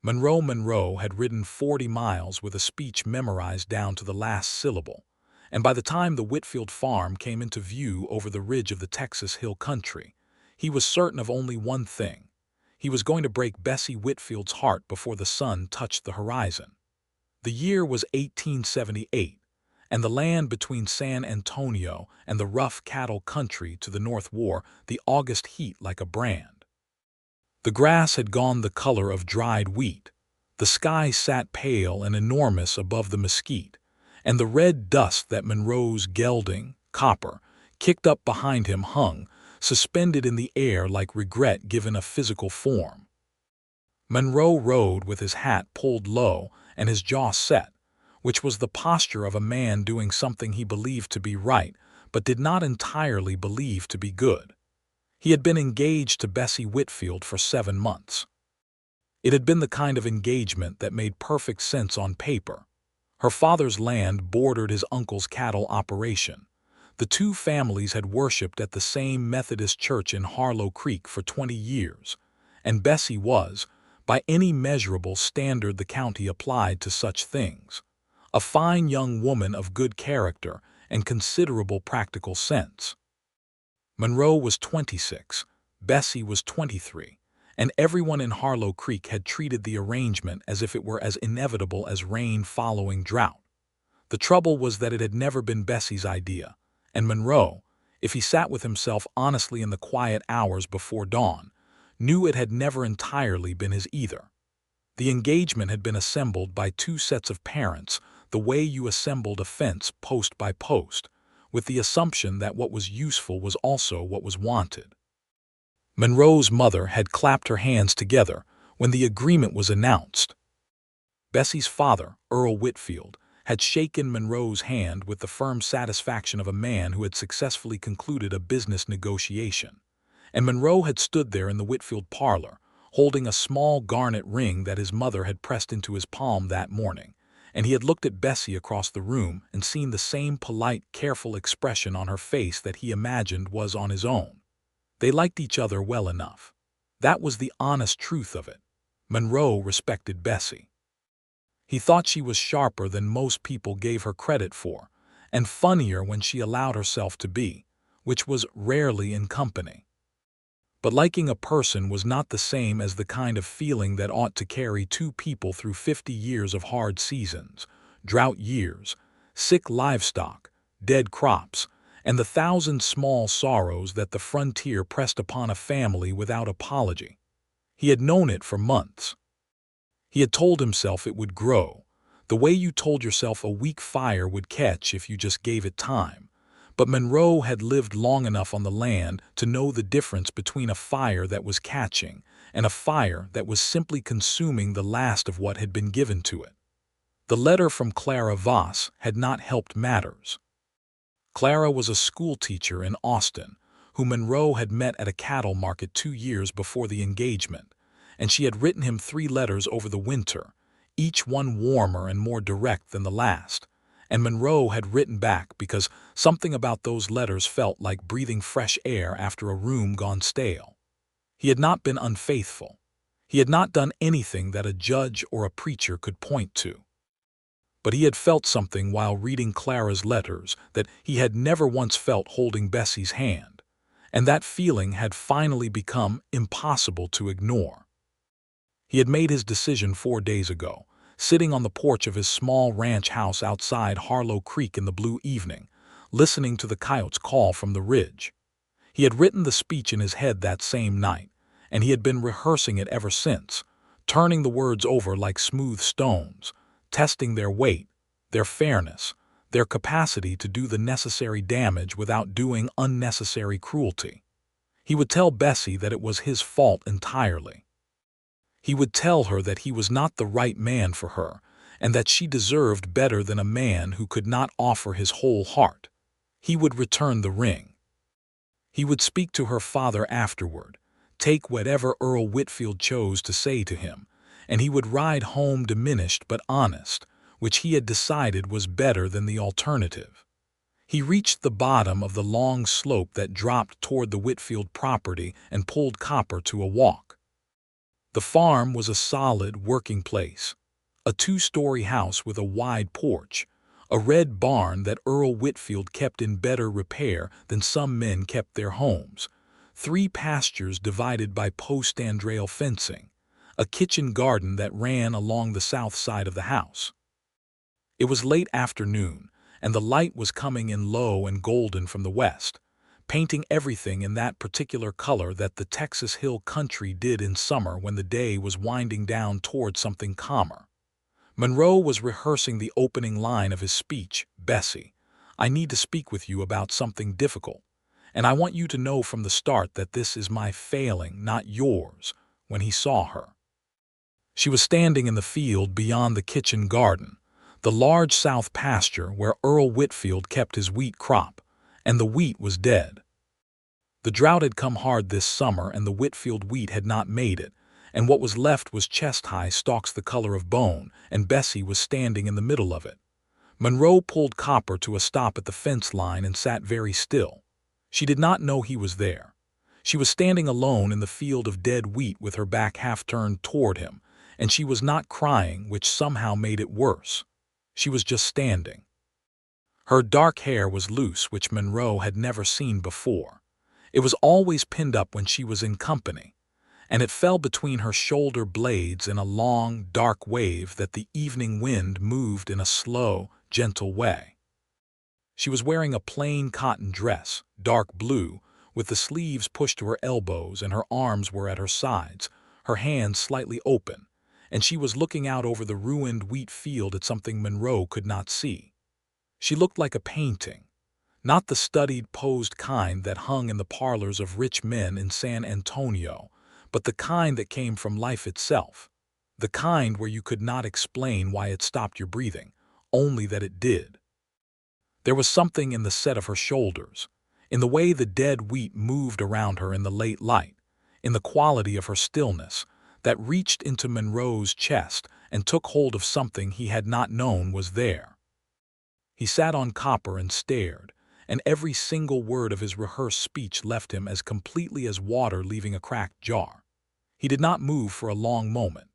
Monroe Monroe had ridden 40 miles with a speech memorized down to the last syllable, and by the time the Whitfield farm came into view over the ridge of the Texas Hill Country, he was certain of only one thing. He was going to break Bessie Whitfield's heart before the sun touched the horizon. The year was 1878, and the land between San Antonio and the rough cattle country to the north wore the August heat like a brand. The grass had gone the color of dried wheat, the sky sat pale and enormous above the mesquite, and the red dust that Monroe's gelding, Copper, kicked up behind him hung, suspended in the air like regret given a physical form. Monroe rode with his hat pulled low and his jaw set, which was the posture of a man doing something he believed to be right but did not entirely believe to be good. He had been engaged to Bessie Whitfield for 7 months. It had been the kind of engagement that made perfect sense on paper. Her father's land bordered his uncle's cattle operation. The two families had worshipped at the same Methodist church in Harlow Creek for 20 years, and Bessie was, by any measurable standard the county applied to such things, a fine young woman of good character and considerable practical sense. Monroe was 26, Bessie was 23, and everyone in Harlow Creek had treated the arrangement as if it were as inevitable as rain following drought. The trouble was that it had never been Bessie's idea, and Monroe, if he sat with himself honestly in the quiet hours before dawn, knew it had never entirely been his either. The engagement had been assembled by 2 sets of parents, the way you assembled a fence post by post, with the assumption that what was useful was also what was wanted. Monroe's mother had clapped her hands together when the agreement was announced. Bessie's father, Earl Whitfield, had shaken Monroe's hand with the firm satisfaction of a man who had successfully concluded a business negotiation, and Monroe had stood there in the Whitfield parlor, holding a small garnet ring that his mother had pressed into his palm that morning, and he had looked at Bessie across the room and seen the same polite, careful expression on her face that he imagined was on his own. They liked each other well enough. That was the honest truth of it. Monroe respected Bessie. He thought she was sharper than most people gave her credit for, and funnier when she allowed herself to be, which was rarely in company. But liking a person was not the same as the kind of feeling that ought to carry 2 people through 50 years of hard seasons, drought years, sick livestock, dead crops, and the 1,000 small sorrows that the frontier pressed upon a family without apology. He had known it for months. He had told himself it would grow, the way you told yourself a weak fire would catch if you just gave it time. But Monroe had lived long enough on the land to know the difference between a fire that was catching and a fire that was simply consuming the last of what had been given to it. The letter from Clara Voss had not helped matters. Clara was a schoolteacher in Austin, whom Monroe had met at a cattle market 2 years before the engagement, and she had written him 3 letters over the winter, each one warmer and more direct than the last, and Monroe had written back because something about those letters felt like breathing fresh air after a room gone stale. He had not been unfaithful. He had not done anything that a judge or a preacher could point to. But he had felt something while reading Clara's letters that he had never once felt holding Bessie's hand, and that feeling had finally become impossible to ignore. He had made his decision 4 days ago, sitting on the porch of his small ranch house outside Harlow Creek in the blue evening, listening to the coyotes call from the ridge. He had written the speech in his head that same night, and he had been rehearsing it ever since, turning the words over like smooth stones, testing their weight, their fairness, their capacity to do the necessary damage without doing unnecessary cruelty. He would tell Bessie that it was his fault entirely. He would tell her that he was not the right man for her, and that she deserved better than a man who could not offer his whole heart. He would return the ring. He would speak to her father afterward, take whatever Earl Whitfield chose to say to him, and he would ride home diminished but honest, which he had decided was better than the alternative. He reached the bottom of the long slope that dropped toward the Whitfield property and pulled Copper to a walk. The farm was a solid working place. A two-story house with a wide porch, a red barn that Earl Whitfield kept in better repair than some men kept their homes, 3 pastures divided by post and rail fencing, a kitchen garden that ran along the south side of the house. It was late afternoon, and the light was coming in low and golden from the west, painting everything in that particular color that the Texas hill country did in summer when the day was winding down toward something calmer. Monroe was rehearsing the opening line of his speech. "Bessie, I need to speak with you about something difficult, and I want you to know from the start that this is my failing, not yours," when he saw her. She was standing in the field beyond the kitchen garden, the large south pasture where Earl Whitfield kept his wheat crop, and the wheat was dead. The drought had come hard this summer, and the Whitfield wheat had not made it, and what was left was chest-high stalks the color of bone, and Bessie was standing in the middle of it. Monroe pulled Copper to a stop at the fence line and sat very still. She did not know he was there. She was standing alone in the field of dead wheat with her back half turned toward him, and she was not crying, which somehow made it worse. She was just standing. Her dark hair was loose, which Monroe had never seen before. It was always pinned up when she was in company, and it fell between her shoulder blades in a long, dark wave that the evening wind moved in a slow, gentle way. She was wearing a plain cotton dress, dark blue, with the sleeves pushed to her elbows, and her arms were at her sides, her hands slightly open, and she was looking out over the ruined wheat field at something Monroe could not see. She looked like a painting. Not the studied, posed kind that hung in the parlors of rich men in San Antonio, but the kind that came from life itself. The kind where you could not explain why it stopped your breathing, only that it did. There was something in the set of her shoulders, in the way the dead wheat moved around her in the late light, in the quality of her stillness, that reached into Monroe's chest and took hold of something he had not known was there. He sat on Copper and stared, and every single word of his rehearsed speech left him as completely as water leaving a cracked jar. He did not move for a long moment.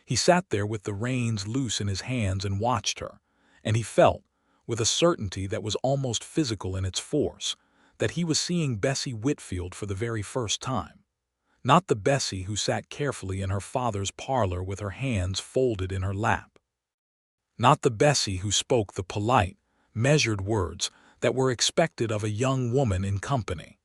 He sat there with the reins loose in his hands and watched her, and he felt, with a certainty that was almost physical in its force, that he was seeing Bessie Whitfield for the very first time. Not the Bessie who sat carefully in her father's parlor with her hands folded in her lap. Not the Bessie who spoke the polite, measured words that were expected of a young woman in company.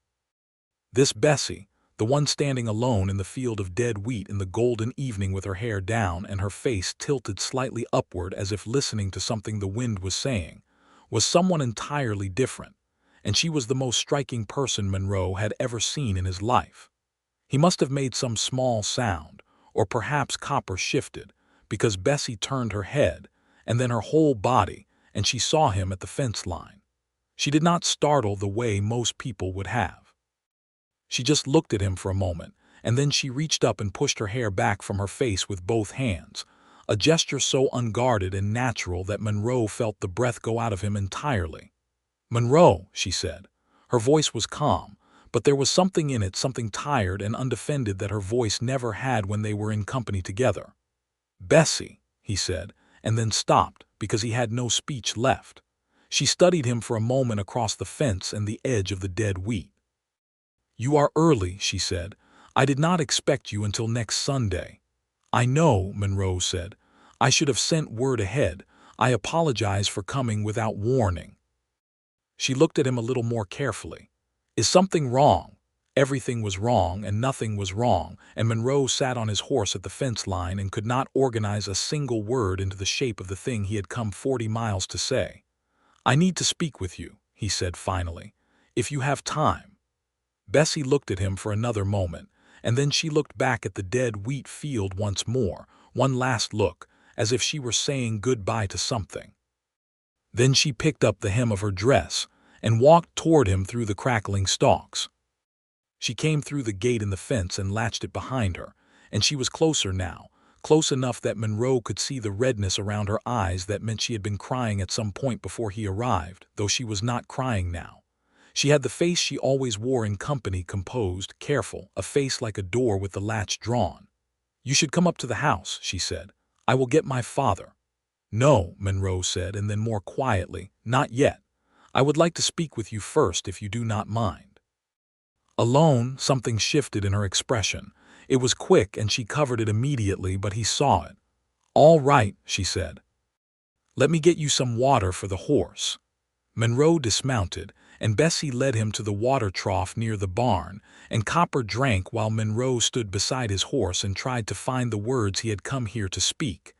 This Bessie, the one standing alone in the field of dead wheat in the golden evening with her hair down and her face tilted slightly upward as if listening to something the wind was saying, was someone entirely different, and she was the most striking person Monroe had ever seen in his life. He must have made some small sound, or perhaps Copper shifted, because Bessie turned her head, and then her whole body, and she saw him at the fence line. She did not startle the way most people would have. She just looked at him for a moment, and then she reached up and pushed her hair back from her face with both hands, a gesture so unguarded and natural that Monroe felt the breath go out of him entirely. "Monroe," she said. Her voice was calm, but there was something in it, something tired and undefended that her voice never had when they were in company together. "Bessie," he said, and then stopped because he had no speech left. She studied him for a moment across the fence and the edge of the dead wheat. "You are early," she said. "I did not expect you until next Sunday." "I know," Monroe said. "I should have sent word ahead. I apologize for coming without warning." She looked at him a little more carefully. "Is something wrong?" Everything was wrong and nothing was wrong, and Monroe sat on his horse at the fence line and could not organize a single word into the shape of the thing he had come 40 miles to say. "I need to speak with you," he said finally, "if you have time." Bessie looked at him for another moment, and then she looked back at the dead wheat field once more, one last look, as if she were saying goodbye to something. Then she picked up the hem of her dress and walked toward him through the crackling stalks. She came through the gate in the fence and latched it behind her, and she was closer now, close enough that Monroe could see the redness around her eyes that meant she had been crying at some point before he arrived, though she was not crying now. She had the face she always wore in company, composed, careful, a face like a door with the latch drawn. "You should come up to the house," she said. "I will get my father." "No," Monroe said, and then more quietly, "Not yet. I would like to speak with you first if you do not mind." Alone, something shifted in her expression. It was quick and she covered it immediately, but he saw it. "All right," she said. "Let me get you some water for the horse." Monroe dismounted, and Bessie led him to the water trough near the barn, and Copper drank while Monroe stood beside his horse and tried to find the words he had come here to speak.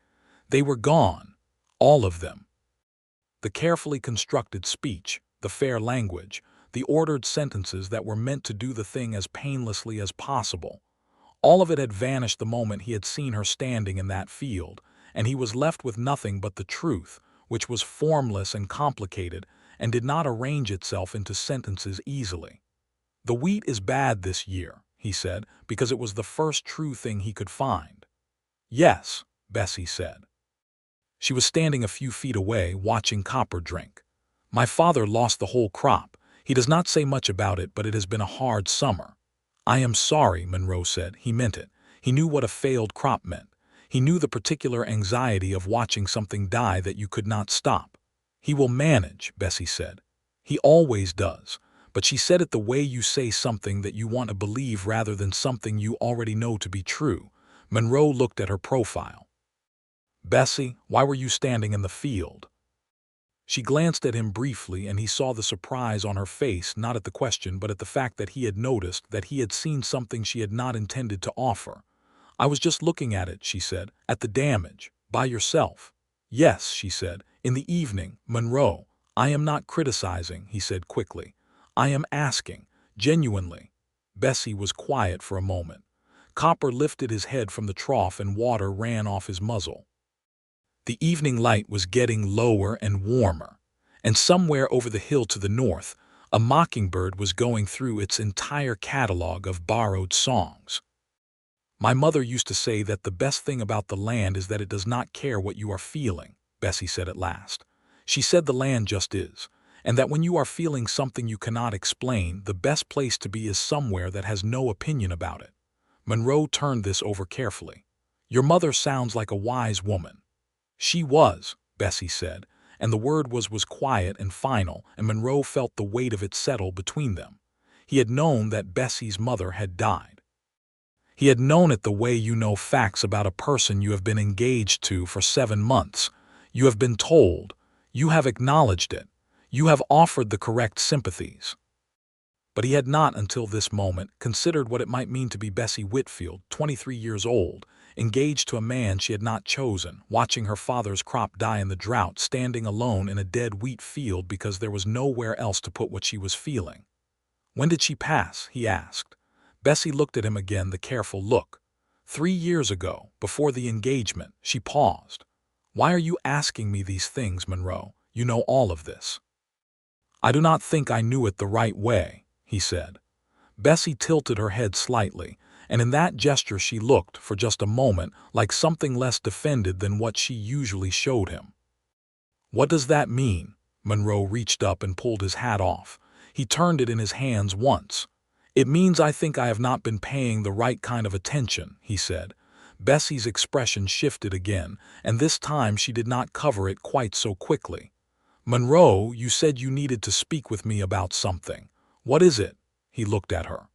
They were gone, all of them. The carefully constructed speech, the fair language, the ordered sentences that were meant to do the thing as painlessly as possible. All of it had vanished the moment he had seen her standing in that field, and he was left with nothing but the truth, which was formless and complicated and did not arrange itself into sentences easily. "The wheat is bad this year," he said, because it was the first true thing he could find. "Yes," Bessie said. She was standing a few feet away, watching Copper drink. "My father lost the whole crop. He does not say much about it, but it has been a hard summer." "I am sorry," Monroe said. He meant it. He knew what a failed crop meant. He knew the particular anxiety of watching something die that you could not stop. "He will manage," Bessie said. "He always does." But she said it the way you say something that you want to believe rather than something you already know to be true. Monroe looked at her profile. "Bessie, why were you standing in the field?" She glanced at him briefly, and he saw the surprise on her face, not at the question but at the fact that he had noticed that he had seen something she had not intended to offer. "I was just looking at it," she said, "at the damage. By yourself." "Yes," she said, "in the evening, Monroe. I am not criticizing," he said quickly. "I am asking, genuinely." Bessie was quiet for a moment. Copper lifted his head from the trough and water ran off his muzzle. The evening light was getting lower and warmer, and somewhere over the hill to the north, a mockingbird was going through its entire catalog of borrowed songs. "My mother used to say that the best thing about the land is that it does not care what you are feeling," Bessie said at last. "She said the land just is, and that when you are feeling something you cannot explain, the best place to be is somewhere that has no opinion about it." Monroe turned this over carefully. "Your mother sounds like a wise woman." "She was," Bessie said, and the word was quiet and final, and Monroe felt the weight of it settle between them. He had known that Bessie's mother had died. He had known it the way you know facts about a person you have been engaged to for 7 months. You have been told. You have acknowledged it. You have offered the correct sympathies. But he had not, until this moment, considered what it might mean to be Bessie Whitfield, 23 years old, engaged to a man she had not chosen, watching her father's crop die in the drought, standing alone in a dead wheat field because there was nowhere else to put what she was feeling. "When did she pass?" he asked. Bessie looked at him again, the careful look. 3 years ago, before the engagement." She paused. "Why are you asking me these things, Monroe? You know all of this." "I do not think I knew it the right way," he said. Bessie tilted her head slightly, and in that gesture she looked, for just a moment, like something less defended than what she usually showed him. "What does that mean?" Monroe reached up and pulled his hat off. He turned it in his hands once. "It means I think I have not been paying the right kind of attention," he said. Bessie's expression shifted again, and this time she did not cover it quite so quickly. "Monroe, you said you needed to speak with me about something. What is it?" He looked at her.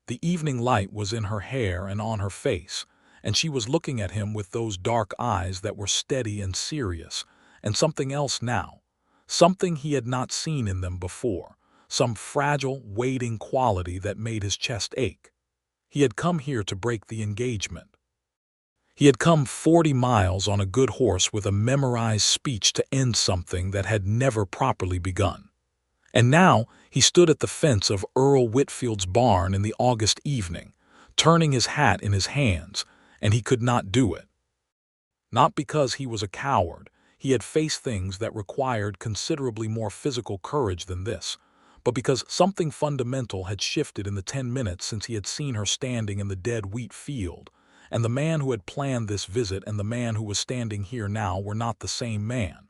The evening light was in her hair and on her face, and she was looking at him with those dark eyes that were steady and serious, and something else now, something he had not seen in them before, some fragile, waiting quality that made his chest ache. He had come here to break the engagement. He had come 40 miles on a good horse with a memorized speech to end something that had never properly begun. And now he stood at the fence of Earl Whitfield's barn in the August evening, turning his hat in his hands, and he could not do it. Not because he was a coward. He had faced things that required considerably more physical courage than this, but because something fundamental had shifted in the 10 minutes since he had seen her standing in the dead wheat field, and the man who had planned this visit and the man who was standing here now were not the same man.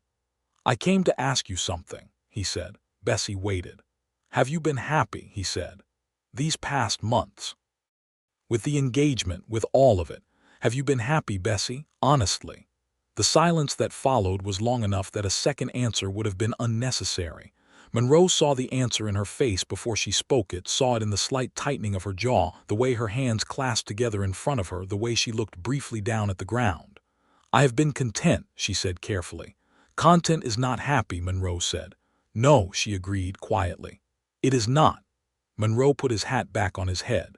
"I came to ask you something," he said. Bessie waited. "Have you been happy?" he said. "These past months?" "With the engagement, with all of it. "Have you been happy, Bessie? Honestly?" The silence that followed was long enough that a second answer would have been unnecessary. Monroe saw the answer in her face before she spoke it, saw it in the slight tightening of her jaw, the way her hands clasped together in front of her, the way she looked briefly down at the ground. "I have been content," she said carefully. "Content is not happy," Monroe said. "No," she agreed quietly. "It is not." Monroe put his hat back on his head.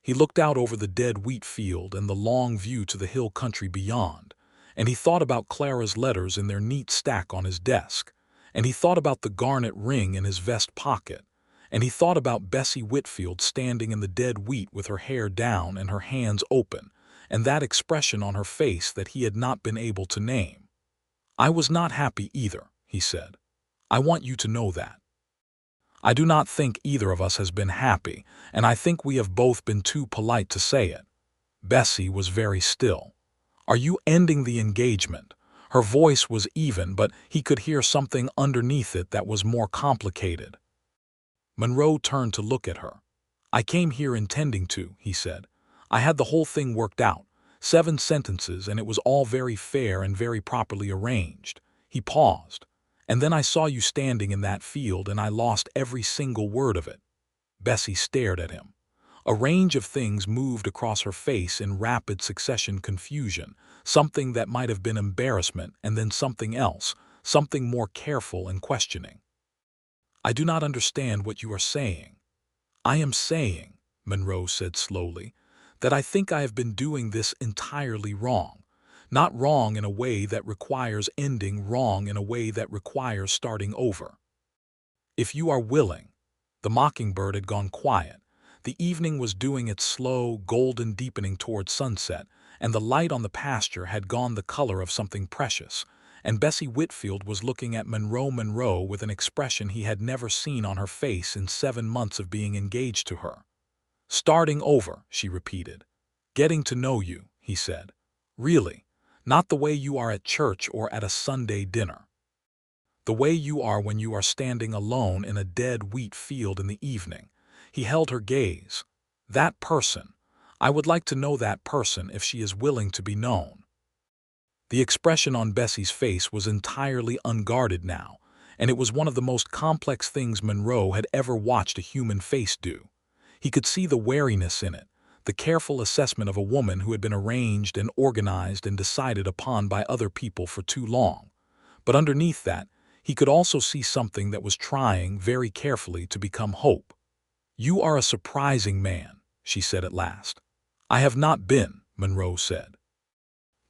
He looked out over the dead wheat field and the long view to the hill country beyond, and he thought about Clara's letters in their neat stack on his desk, and he thought about the garnet ring in his vest pocket, and he thought about Bessie Whitfield standing in the dead wheat with her hair down and her hands open, and that expression on her face that he had not been able to name. "I was not happy either," he said. "I want you to know that. I do not think either of us has been happy, and I think we have both been too polite to say it." Bessie was very still. "Are you ending the engagement?" Her voice was even, but he could hear something underneath it that was more complicated. Monroe turned to look at her. "I came here intending to," he said. "I had the whole thing worked out, 7 sentences, and it was all very fair and very properly arranged." He paused. "And then I saw you standing in that field, and I lost every single word of it." Bessie stared at him. A range of things moved across her face in rapid succession confusion, something that might have been embarrassment and then something else, something more careful and questioning. "I do not understand what you are saying." "I am saying," Monroe said slowly, "that I think I have been doing this entirely wrong. Not wrong in a way that requires ending, wrong in a way that requires starting over. If you are willing." The mockingbird had gone quiet. The evening was doing its slow, golden deepening toward sunset, and the light on the pasture had gone the color of something precious, and Bessie Whitfield was looking at Monroe Monroe with an expression he had never seen on her face in 7 months of being engaged to her. "Starting over," she repeated. "Getting to know you," he said. "Really, not the way you are at church or at a Sunday dinner. The way you are when you are standing alone in a dead wheat field in the evening." He held her gaze. "That person. I would like to know that person if she is willing to be known." The expression on Bessie's face was entirely unguarded now, and it was one of the most complex things Monroe had ever watched a human face do. He could see the wariness in it, the careful assessment of a woman who had been arranged and organized and decided upon by other people for too long. But underneath that, he could also see something that was trying, very carefully, to become hope. "You are a surprising man," she said at last. "I have not been," Monroe said.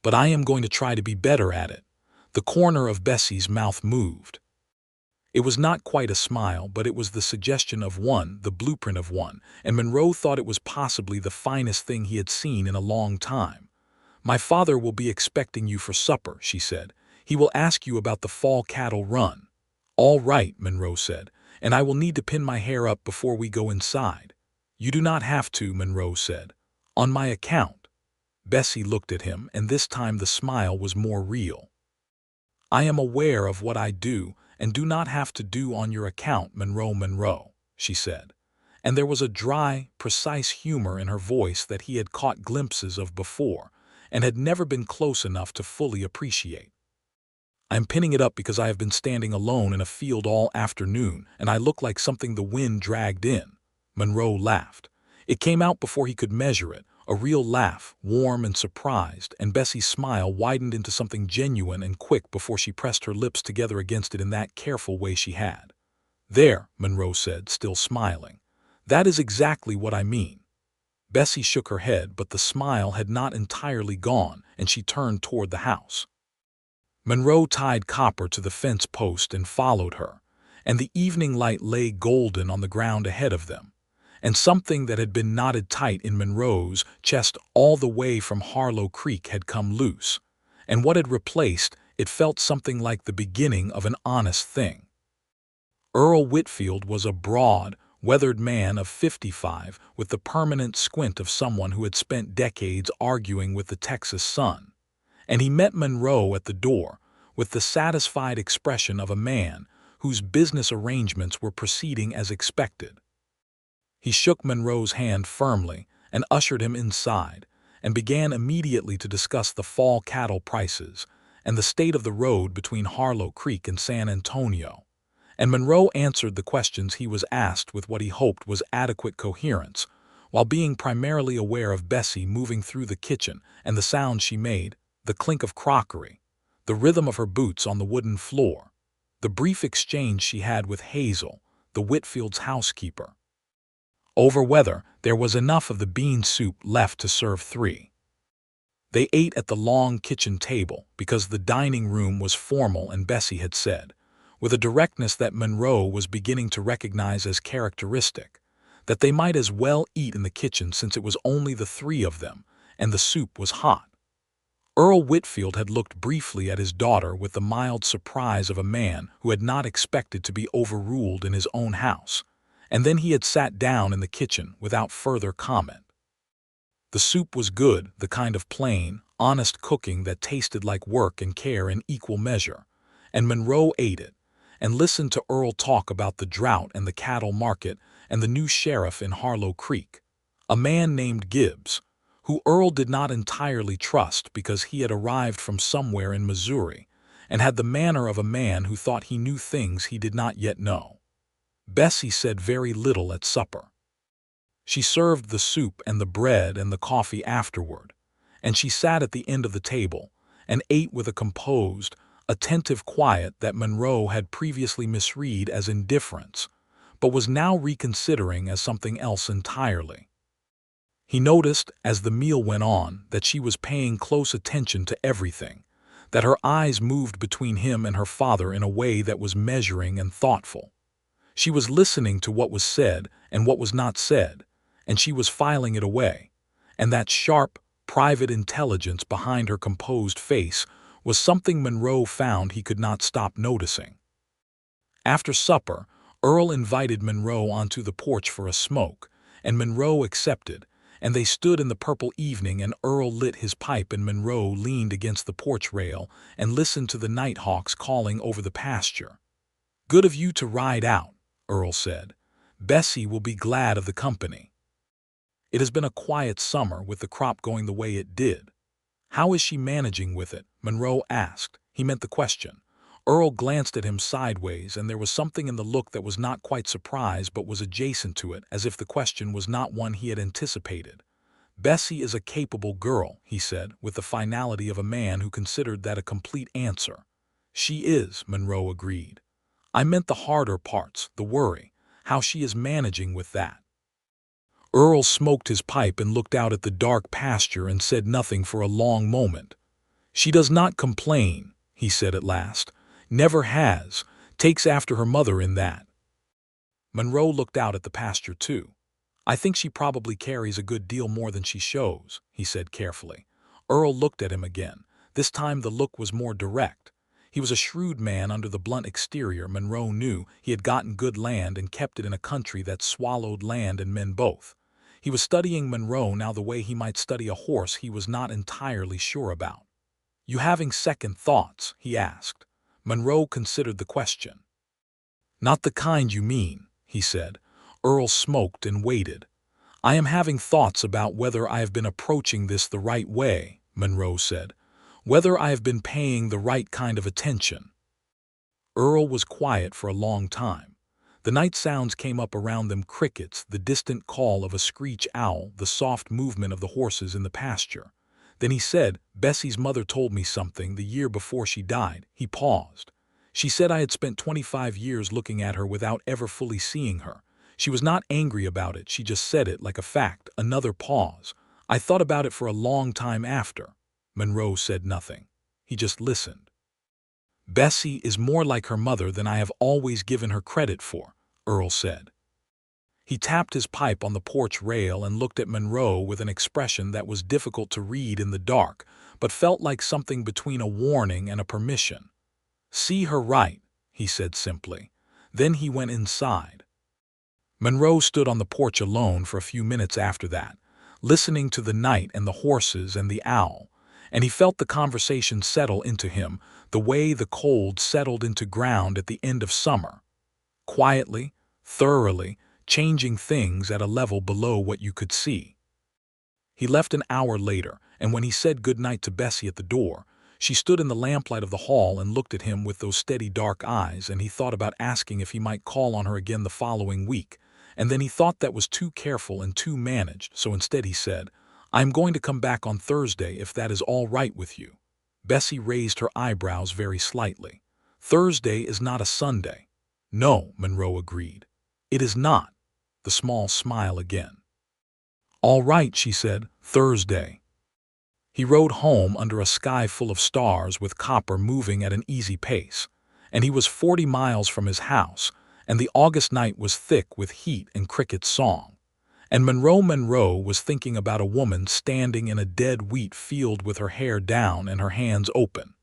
"But I am going to try to be better at it." The corner of Bessie's mouth moved. It was not quite a smile, but it was the suggestion of one, the blueprint of one, and Monroe thought it was possibly the finest thing he had seen in a long time. "My father will be expecting you for supper," she said. "He will ask you about the fall cattle run." "All right," Monroe said, "and I will need to pin my hair up before we go inside." "You do not have to," Monroe said. "On my account." Bessie looked at him, and this time the smile was more real. "I am aware of what I do and do not have to do on your account, Monroe Monroe," she said. And there was a dry, precise humor in her voice that he had caught glimpses of before and had never been close enough to fully appreciate. "I am pinning it up because I have been standing alone in a field all afternoon, and I look like something the wind dragged in." Monroe laughed. It came out before he could measure it, a real laugh, warm and surprised, and Bessie's smile widened into something genuine and quick before she pressed her lips together against it in that careful way she had. "There," Monroe said, still smiling. "That is exactly what I mean." Bessie shook her head, but the smile had not entirely gone, and she turned toward the house. Monroe tied copper to the fence post and followed her, and the evening light lay golden on the ground ahead of them, and something that had been knotted tight in Monroe's chest all the way from Harlow Creek had come loose, and what had replaced it felt something like the beginning of an honest thing. Earl Whitfield was a broad, weathered man of 55 with the permanent squint of someone who had spent decades arguing with the Texas sun. And he met Monroe at the door with the satisfied expression of a man whose business arrangements were proceeding as expected. He shook Monroe's hand firmly and ushered him inside, and began immediately to discuss the fall cattle prices and the state of the road between Harlow Creek and San Antonio. And Monroe answered the questions he was asked with what he hoped was adequate coherence, while being primarily aware of Bessie moving through the kitchen and the sounds she made, the clink of crockery, the rhythm of her boots on the wooden floor, the brief exchange she had with Hazel, the Whitfield's housekeeper, over whether there was enough of the bean soup left to serve three. They ate at the long kitchen table because the dining room was formal, and Bessie had said, with a directness that Monroe was beginning to recognize as characteristic, that they might as well eat in the kitchen since it was only the three of them, and the soup was hot. Earl Whitfield had looked briefly at his daughter with the mild surprise of a man who had not expected to be overruled in his own house, and then he had sat down in the kitchen without further comment. The soup was good, the kind of plain, honest cooking that tasted like work and care in equal measure, and Monroe ate it, and listened to Earl talk about the drought and the cattle market and the new sheriff in Harlow Creek, a man named Gibbs, who Earl did not entirely trust because he had arrived from somewhere in Missouri and had the manner of a man who thought he knew things he did not yet know. Bessie said very little at supper. She served the soup and the bread and the coffee afterward, and she sat at the end of the table and ate with a composed, attentive quiet that Monroe had previously misread as indifference, but was now reconsidering as something else entirely. He noticed, as the meal went on, that she was paying close attention to everything, that her eyes moved between him and her father in a way that was measuring and thoughtful. She was listening to what was said and what was not said, and she was filing it away, and that sharp, private intelligence behind her composed face was something Monroe found he could not stop noticing. After supper, Earl invited Monroe onto the porch for a smoke, and Monroe accepted, and they stood in the purple evening, and Earl lit his pipe and Monroe leaned against the porch rail and listened to the nighthawks calling over the pasture. "Good of you to ride out," Earl said. "Bessie will be glad of the company." "It has been a quiet summer with the crop going the way it did. How is she managing with it?" Monroe asked. He meant the question. Earl glanced at him sideways, and there was something in the look that was not quite surprise but was adjacent to it, as if the question was not one he had anticipated. "Bessie is a capable girl," he said, with the finality of a man who considered that a complete answer. "She is," Monroe agreed. "I meant the harder parts, the worry, how she is managing with that." Earl smoked his pipe and looked out at the dark pasture and said nothing for a long moment. "She does not complain," he said at last. "Never has. Takes after her mother in that." Monroe looked out at the pasture too. "I think she probably carries a good deal more than she shows," he said carefully. Earl looked at him again. This time the look was more direct. He was a shrewd man under the blunt exterior. Monroe knew he had gotten good land and kept it in a country that swallowed land and men both. He was studying Monroe now the way he might study a horse he was not entirely sure about. "You having second thoughts?" he asked. Monroe considered the question. "Not the kind you mean," he said. Earl smoked and waited. "I am having thoughts about whether I have been approaching this the right way," Monroe said. "Whether I have been paying the right kind of attention." Earl was quiet for a long time. The night sounds came up around them: crickets, the distant call of a screech owl, the soft movement of the horses in the pasture. Then he said, "Bessie's mother told me something the year before she died." He paused. "She said I had spent 25 years looking at her without ever fully seeing her. She was not angry about it, she just said it like a fact." Another pause. "I thought about it for a long time after." Monroe said nothing. He just listened. "Bessie is more like her mother than I have always given her credit for," Earl said. He tapped his pipe on the porch rail and looked at Monroe with an expression that was difficult to read in the dark, but felt like something between a warning and a permission. "See her right," he said simply. Then he went inside. Monroe stood on the porch alone for a few minutes after that, listening to the night and the horses and the owl, and he felt the conversation settle into him the way the cold settled into ground at the end of summer. Quietly, thoroughly, changing things at a level below what you could see. He left an hour later, and when he said good night to Bessie at the door, she stood in the lamplight of the hall and looked at him with those steady dark eyes, and he thought about asking if he might call on her again the following week, and then he thought that was too careful and too managed, so instead he said, "I am going to come back on Thursday if that is all right with you." Bessie raised her eyebrows very slightly. "Thursday is not a Sunday." "No," Monroe agreed. "It is not." The small smile again. "All right," she said, "Thursday." He rode home under a sky full of stars with copper moving at an easy pace, and he was 40 miles from his house, and the August night was thick with heat and cricket song. And Monroe Monroe was thinking about a woman standing in a dead wheat field with her hair down and her hands open.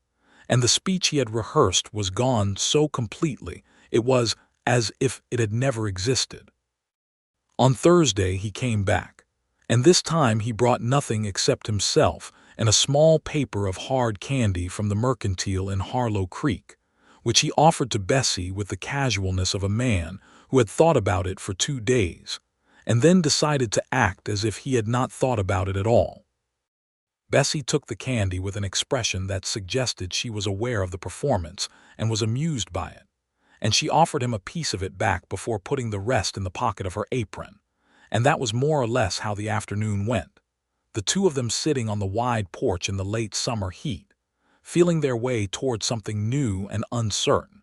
And the speech he had rehearsed was gone so completely, it was as if it had never existed. On Thursday he came back, and this time he brought nothing except himself and a small paper of hard candy from the mercantile in Harlow Creek, which he offered to Bessie with the casualness of a man who had thought about it for 2 days, and then decided to act as if he had not thought about it at all. Bessie took the candy with an expression that suggested she was aware of the performance and was amused by it, and she offered him a piece of it back before putting the rest in the pocket of her apron, and that was more or less how the afternoon went, the two of them sitting on the wide porch in the late summer heat, feeling their way toward something new and uncertain,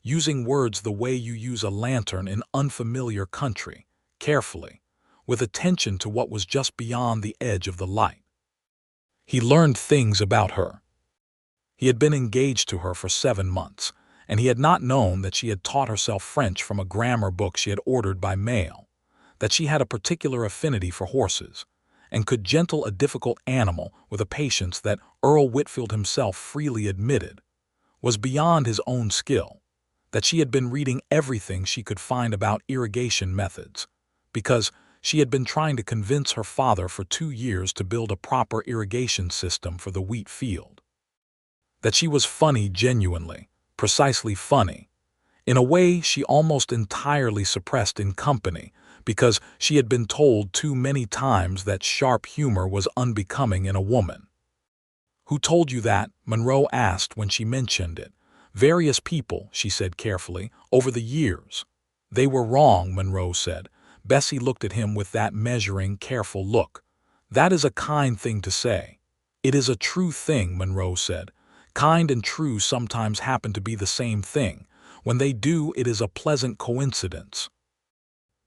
using words the way you use a lantern in unfamiliar country, carefully, with attention to what was just beyond the edge of the light. He learned things about her. He had been engaged to her for 7 months, and he had not known that she had taught herself French from a grammar book she had ordered by mail, that she had a particular affinity for horses, and could gentle a difficult animal with a patience that Earl Whitfield himself freely admitted was beyond his own skill, that she had been reading everything she could find about irrigation methods, because she had been trying to convince her father for 2 years to build a proper irrigation system for the wheat field. That she was funny genuinely, precisely funny, in a way she almost entirely suppressed in company, because she had been told too many times that sharp humor was unbecoming in a woman. "Who told you that?" Monroe asked when she mentioned it. "Various people," she said carefully, "over the years." "They were wrong," Monroe said. Bessie looked at him with that measuring, careful look. "That is a kind thing to say." "It is a true thing," Monroe said. "Kind and true sometimes happen to be the same thing. When they do, it is a pleasant coincidence."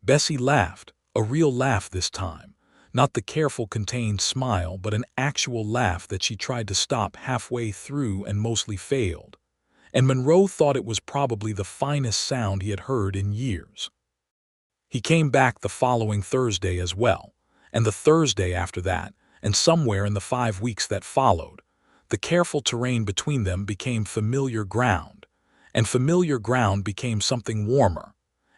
Bessie laughed, a real laugh this time, not the careful contained smile, but an actual laugh that she tried to stop halfway through and mostly failed, and Monroe thought it was probably the finest sound he had heard in years. He came back the following Thursday as well, and the Thursday after that, and somewhere in the 5 weeks that followed, the careful terrain between them became familiar ground, and familiar ground became something warmer,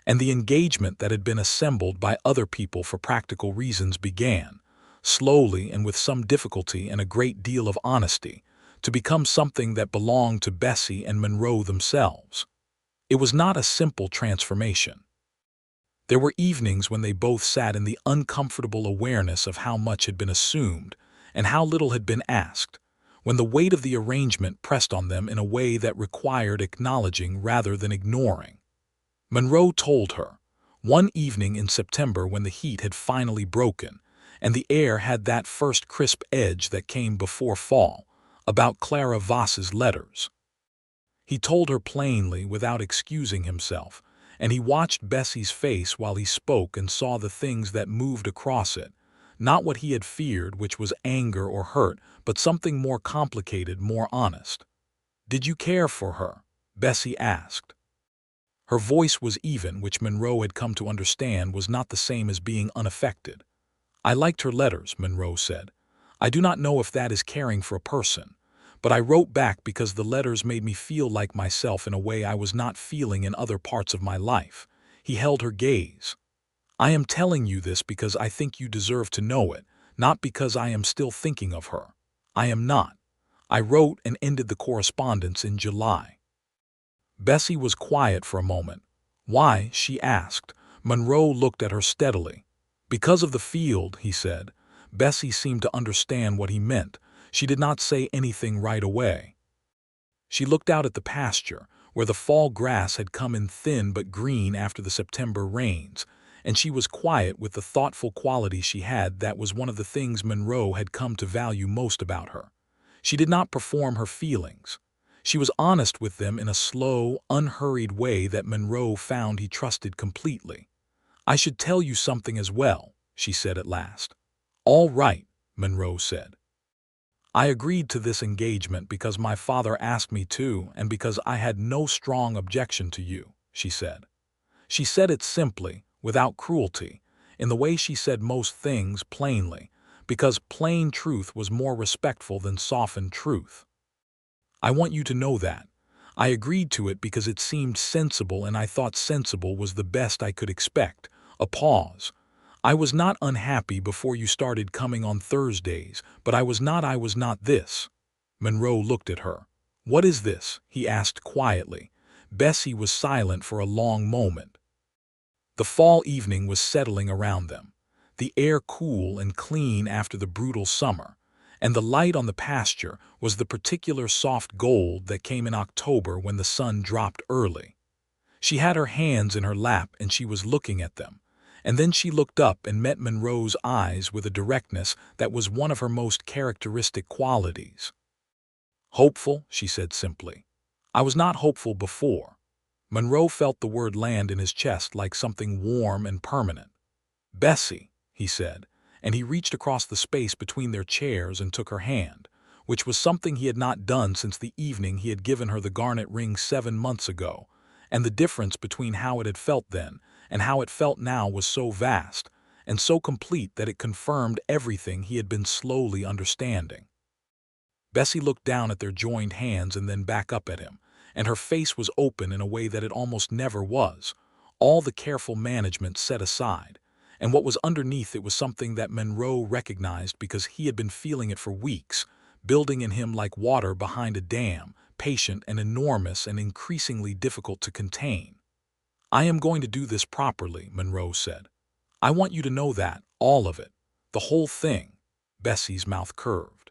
and the engagement that had been assembled by other people for practical reasons began, slowly and with some difficulty and a great deal of honesty, to become something that belonged to Bessie and Monroe themselves. It was not a simple transformation. There were evenings when they both sat in the uncomfortable awareness of how much had been assumed and how little had been asked, when the weight of the arrangement pressed on them in a way that required acknowledging rather than ignoring. Monroe told her, one evening in September when the heat had finally broken, and the air had that first crisp edge that came before fall, about Clara Voss's letters. He told her plainly without excusing himself, and he watched Bessie's face while he spoke and saw the things that moved across it, not what he had feared, which was anger or hurt, but something more complicated, more honest. "Did you care for her?" Bessie asked. Her voice was even, which Monroe had come to understand was not the same as being unaffected. "I liked her letters," Monroe said. "I do not know if that is caring for a person, but I wrote back because the letters made me feel like myself in a way I was not feeling in other parts of my life." He held her gaze. "I am telling you this because I think you deserve to know it, not because I am still thinking of her. I am not. I wrote and ended the correspondence in July." Bessie was quiet for a moment. "Why?" she asked. Monroe looked at her steadily. "Because of the field," he said. Bessie seemed to understand what he meant. She did not say anything right away. She looked out at the pasture, where the fall grass had come in thin but green after the September rains, and she was quiet with the thoughtful quality she had. That was one of the things Monroe had come to value most about her. She did not perform her feelings. She was honest with them in a slow, unhurried way that Monroe found he trusted completely. "I should tell you something as well," she said at last. "All right," Monroe said. "I agreed to this engagement because my father asked me to and because I had no strong objection to you," she said. She said it simply, without cruelty, in the way she said most things, plainly, because plain truth was more respectful than softened truth. "I want you to know that. I agreed to it because it seemed sensible, and I thought sensible was the best I could expect." A pause. "I was not unhappy before you started coming on Thursdays, but I was not this." Monroe looked at her. "What is this?" he asked quietly. Bessie was silent for a long moment. The fall evening was settling around them, the air cool and clean after the brutal summer, and the light on the pasture was the particular soft gold that came in October when the sun dropped early. She had her hands in her lap and she was looking at them, and then she looked up and met Monroe's eyes with a directness that was one of her most characteristic qualities. "Hopeful," she said simply. "I was not hopeful before." Monroe felt the word land in his chest like something warm and permanent. "Bessie," he said, and he reached across the space between their chairs and took her hand, which was something he had not done since the evening he had given her the garnet ring 7 months ago, and the difference between how it had felt then and how it felt now was so vast and so complete that it confirmed everything he had been slowly understanding. Bessie looked down at their joined hands and then back up at him, and her face was open in a way that it almost never was, all the careful management set aside. And what was underneath it was something that Monroe recognized because he had been feeling it for weeks, building in him like water behind a dam, patient and enormous and increasingly difficult to contain. "I am going to do this properly," Monroe said. "I want you to know that, all of it, the whole thing." Bessie's mouth curved.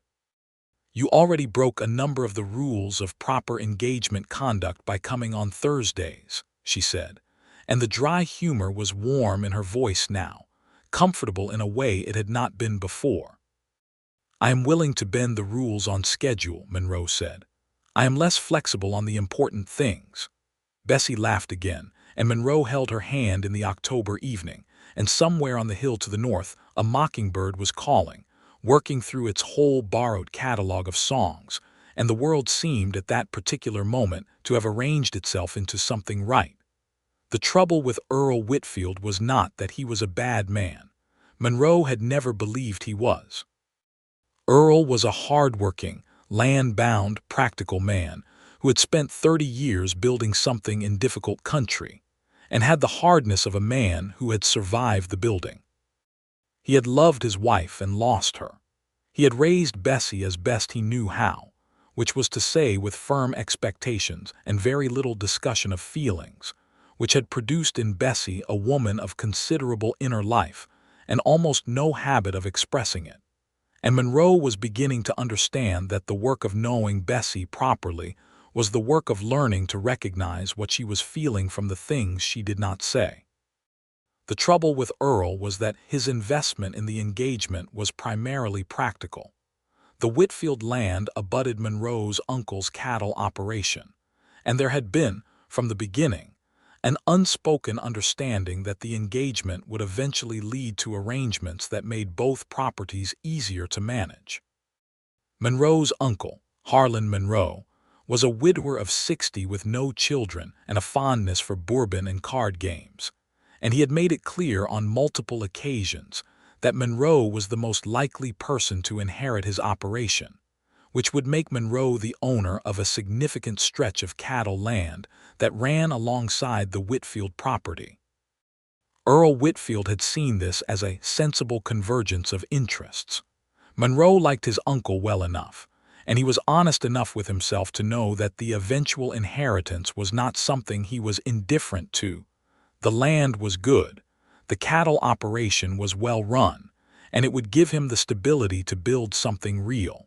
"You already broke a number of the rules of proper engagement conduct by coming on Thursdays," she said, and the dry humor was warm in her voice now, comfortable in a way it had not been before. "I am willing to bend the rules on schedule," Monroe said. "I am less flexible on the important things." Bessie laughed again, and Monroe held her hand in the October evening, and somewhere on the hill to the north a mockingbird was calling, working through its whole borrowed catalog of songs, and the world seemed at that particular moment to have arranged itself into something right. The trouble with Earl Whitfield was not that he was a bad man. Monroe had never believed he was. Earl was a hard-working, land-bound, practical man who had spent 30 years building something in difficult country, and had the hardness of a man who had survived the building. He had loved his wife and lost her. He had raised Bessie as best he knew how, which was to say with firm expectations and very little discussion of feelings, which had produced in Bessie a woman of considerable inner life and almost no habit of expressing it. And Monroe was beginning to understand that the work of knowing Bessie properly was the work of learning to recognize what she was feeling from the things she did not say. The trouble with Earl was that his investment in the engagement was primarily practical. The Whitfield land abutted Monroe's uncle's cattle operation, and there had been, from the beginning, an unspoken understanding that the engagement would eventually lead to arrangements that made both properties easier to manage. Monroe's uncle, Harlan Monroe, was a widower of 60 with no children and a fondness for bourbon and card games, and he had made it clear on multiple occasions that Monroe was the most likely person to inherit his operation, which would make Monroe the owner of a significant stretch of cattle land that ran alongside the Whitfield property. Earl Whitfield had seen this as a sensible convergence of interests. Monroe liked his uncle well enough, and he was honest enough with himself to know that the eventual inheritance was not something he was indifferent to. The land was good, the cattle operation was well run, and it would give him the stability to build something real.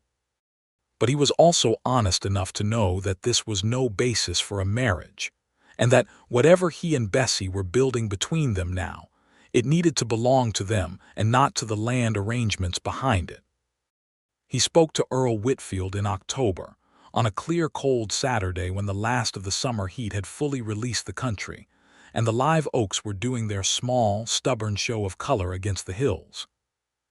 But he was also honest enough to know that this was no basis for a marriage, and that whatever he and Bessie were building between them now, it needed to belong to them and not to the land arrangements behind it. He spoke to Earl Whitfield in October, on a clear, cold Saturday when the last of the summer heat had fully released the country, and the live oaks were doing their small, stubborn show of color against the hills.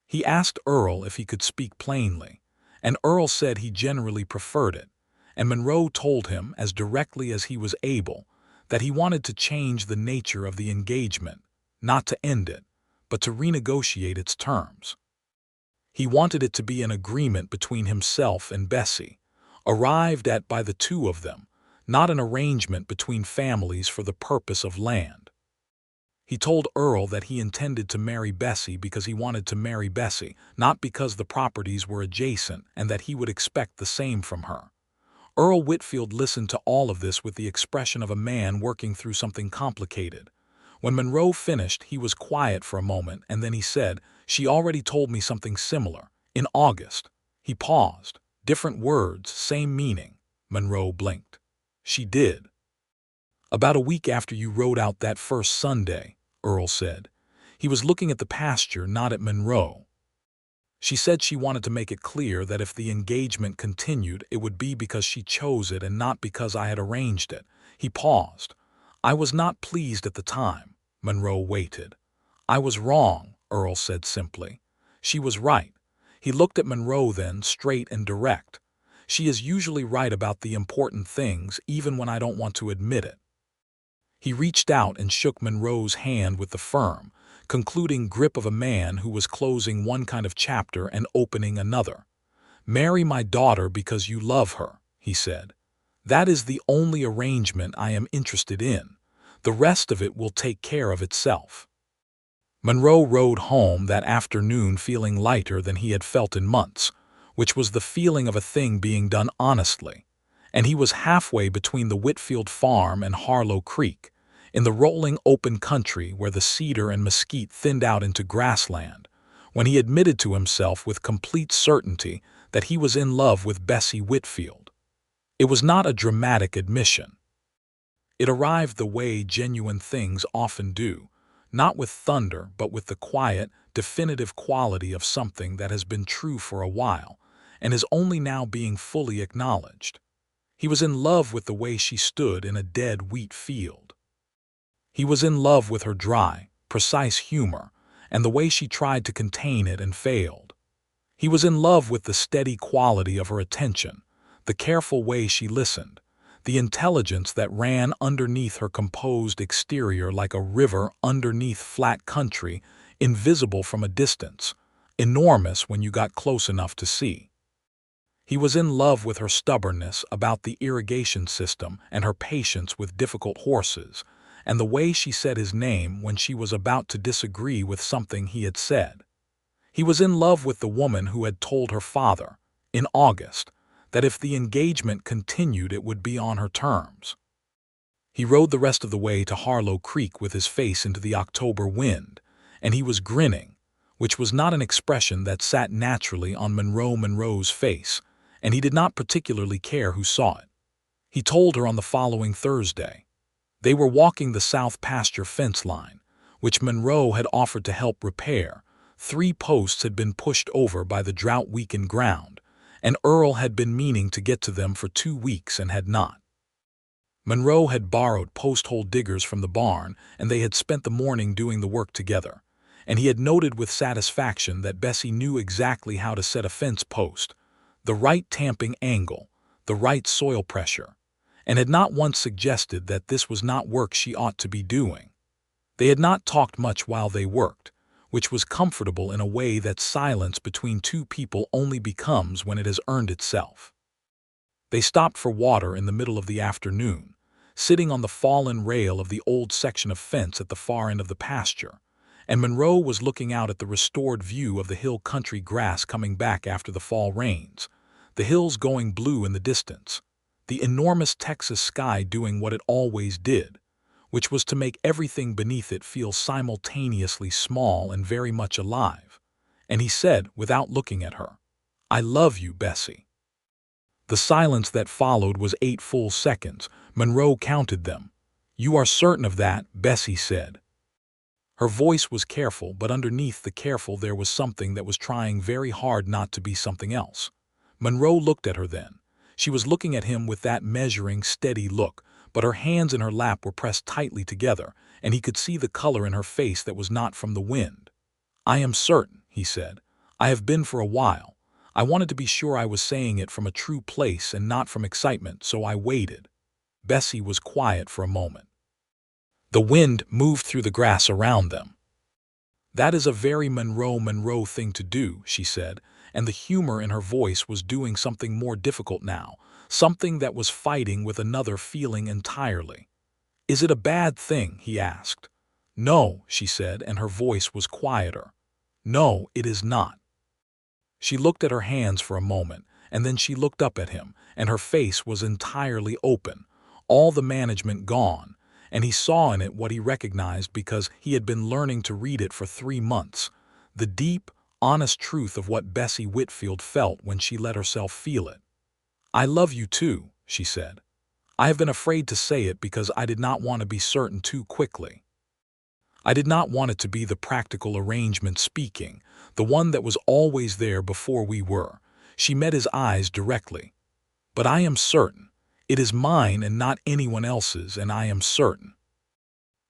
He asked Earl if he could speak plainly, and Earl said he generally preferred it, and Monroe told him, as directly as he was able, that he wanted to change the nature of the engagement, not to end it, but to renegotiate its terms. He wanted it to be an agreement between himself and Bessie, arrived at by the two of them, not an arrangement between families for the purpose of land. He told Earl that he intended to marry Bessie because he wanted to marry Bessie, not because the properties were adjacent, and that he would expect the same from her. Earl Whitfield listened to all of this with the expression of a man working through something complicated. When Monroe finished, he was quiet for a moment, and then he said, "She already told me something similar, in August." He paused. Different words, same meaning. Monroe blinked. "She did." "About a week after you rode out that first Sunday," Earl said. He was looking at the pasture, not at Monroe. "She said she wanted to make it clear that if the engagement continued, it would be because she chose it and not because I had arranged it." He paused. "I was not pleased at the time." Monroe waited. "I was wrong," Earl said simply. "She was right." He looked at Monroe then, straight and direct. "She is usually right about the important things, even when I don't want to admit it." He reached out and shook Monroe's hand with the firm, concluding grip of a man who was closing one kind of chapter and opening another. "Marry my daughter because you love her," he said. "That is the only arrangement I am interested in. The rest of it will take care of itself." Monroe rode home that afternoon feeling lighter than he had felt in months, which was the feeling of a thing being done honestly, and he was halfway between the Whitfield farm and Harlow Creek, in the rolling open country where the cedar and mesquite thinned out into grassland, when he admitted to himself with complete certainty that he was in love with Bessie Whitfield. It was not a dramatic admission. It arrived the way genuine things often do, not with thunder but with the quiet, definitive quality of something that has been true for a while and is only now being fully acknowledged. He was in love with the way she stood in a dead wheat field. He was in love with her dry, precise humor and the way she tried to contain it and failed. He was in love with the steady quality of her attention, the careful way she listened, the intelligence that ran underneath her composed exterior like a river underneath flat country, invisible from a distance, enormous when you got close enough to see. He was in love with her stubbornness about the irrigation system and her patience with difficult horses, and the way she said his name when she was about to disagree with something he had said. He was in love with the woman who had told her father, in August, that if the engagement continued it would be on her terms. He rode the rest of the way to Harlow Creek with his face into the October wind, and he was grinning, which was not an expression that sat naturally on Monroe Monroe's face, and he did not particularly care who saw it. He told her on the following Thursday. They were walking the south pasture fence line, which Monroe had offered to help repair. 3 posts had been pushed over by the drought-weakened ground, and Earl had been meaning to get to them for 2 weeks and had not. Monroe had borrowed post-hole diggers from the barn, and they had spent the morning doing the work together, and he had noted with satisfaction that Bessie knew exactly how to set a fence post, the right tamping angle, the right soil pressure, and had not once suggested that this was not work she ought to be doing. They had not talked much while they worked, which was comfortable in a way that silence between two people only becomes when it has earned itself. They stopped for water in the middle of the afternoon, sitting on the fallen rail of the old section of fence at the far end of the pasture, and Monroe was looking out at the restored view of the hill country grass coming back after the fall rains, the hills going blue in the distance, the enormous Texas sky doing what it always did, which was to make everything beneath it feel simultaneously small and very much alive, and he said, without looking at her, "I love you, Bessie." The silence that followed was 8 full seconds. Monroe counted them. "You are certain of that?" Bessie said. Her voice was careful, but underneath the careful there was something that was trying very hard not to be something else. Monroe looked at her then. She was looking at him with that measuring, steady look, but her hands in her lap were pressed tightly together, and he could see the color in her face that was not from the wind. "I am certain," he said. "I have been for a while. I wanted to be sure I was saying it from a true place and not from excitement, so I waited." Bessie was quiet for a moment. The wind moved through the grass around them. "That is a very Monroe Monroe thing to do," she said, and the humor in her voice was doing something more difficult now, something that was fighting with another feeling entirely. "Is it a bad thing?" he asked. "No," she said, and her voice was quieter. "No, it is not." She looked at her hands for a moment, and then she looked up at him, and her face was entirely open, all the management gone, and he saw in it what he recognized because he had been learning to read it for 3 months, the deep, honest truth of what Bessie Whitfield felt when she let herself feel it. "I love you too," she said. "I have been afraid to say it because I did not want to be certain too quickly. I did not want it to be the practical arrangement speaking, the one that was always there before we were." She met his eyes directly. "But I am certain. It is mine and not anyone else's, and I am certain."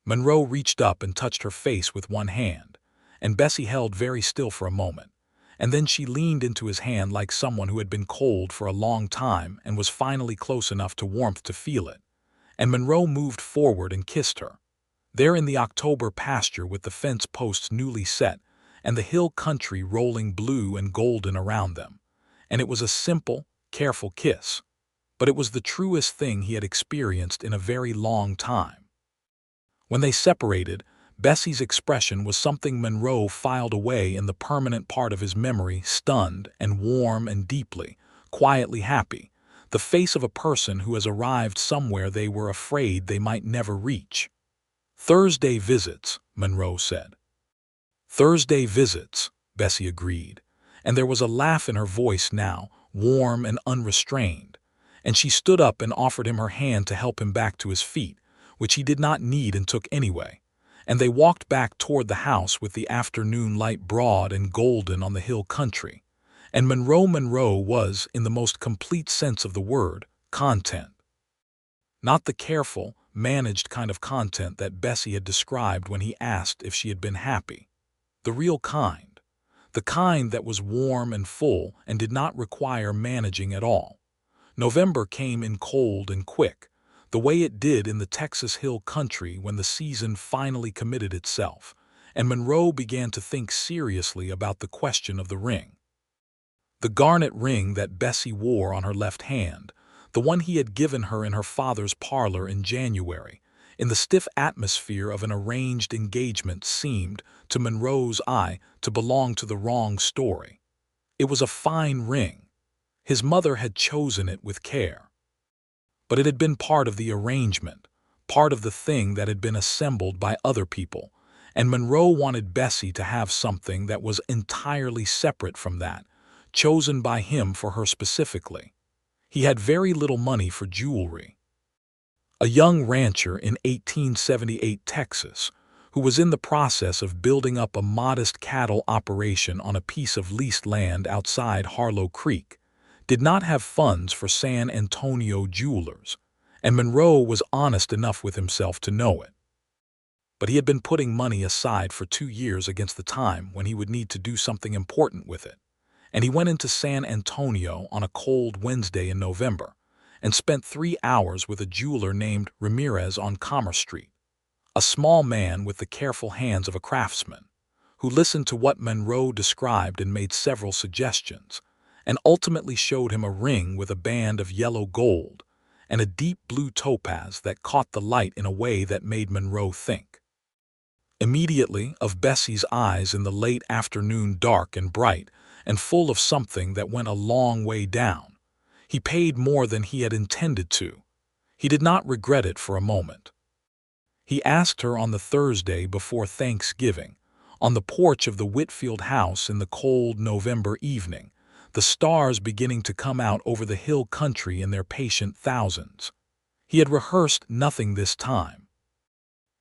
Monroe reached up and touched her face with one hand, and Bessie held very still for a moment, and then she leaned into his hand like someone who had been cold for a long time and was finally close enough to warmth to feel it, and Monroe moved forward and kissed her. There in the October pasture with the fence posts newly set, and the hill country rolling blue and golden around them, and it was a simple, careful kiss, but it was the truest thing he had experienced in a very long time. When they separated, Bessie's expression was something Monroe filed away in the permanent part of his memory, stunned and warm and deeply, quietly happy, the face of a person who has arrived somewhere they were afraid they might never reach. "Thursday visits," Monroe said. "Thursday visits," Bessie agreed, and there was a laugh in her voice now, warm and unrestrained, and she stood up and offered him her hand to help him back to his feet, which he did not need and took anyway, and they walked back toward the house with the afternoon light broad and golden on the hill country, and Monroe Monroe was, in the most complete sense of the word, content. Not the careful, managed kind of content that Bessie had described when he asked if she had been happy. The real kind. The kind that was warm and full and did not require managing at all. November came in cold and quick, the way it did in the Texas hill country when the season finally committed itself, and Monroe began to think seriously about the question of the ring. The garnet ring that Bessie wore on her left hand, the one he had given her in her father's parlor in January, in the stiff atmosphere of an arranged engagement, seemed, to Monroe's eye, to belong to the wrong story. It was a fine ring. His mother had chosen it with care. But it had been part of the arrangement, part of the thing that had been assembled by other people, and Monroe wanted Bessie to have something that was entirely separate from that, chosen by him for her specifically. He had very little money for jewelry. A young rancher in 1878 Texas, who was in the process of building up a modest cattle operation on a piece of leased land outside Harlow Creek, did not have funds for San Antonio jewelers, and Monroe was honest enough with himself to know it. But he had been putting money aside for 2 years against the time when he would need to do something important with it, and he went into San Antonio on a cold Wednesday in November and spent 3 hours with a jeweler named Ramirez on Commerce Street, a small man with the careful hands of a craftsman, who listened to what Monroe described and made several suggestions, and ultimately showed him a ring with a band of yellow gold and a deep blue topaz that caught the light in a way that made Monroe think immediately of Bessie's eyes in the late afternoon, dark and bright and full of something that went a long way down. He paid more than he had intended to. He did not regret it for a moment. He asked her on the Thursday before Thanksgiving, on the porch of the Whitfield house in the cold November evening, the stars beginning to come out over the hill country in their patient thousands. He had rehearsed nothing this time.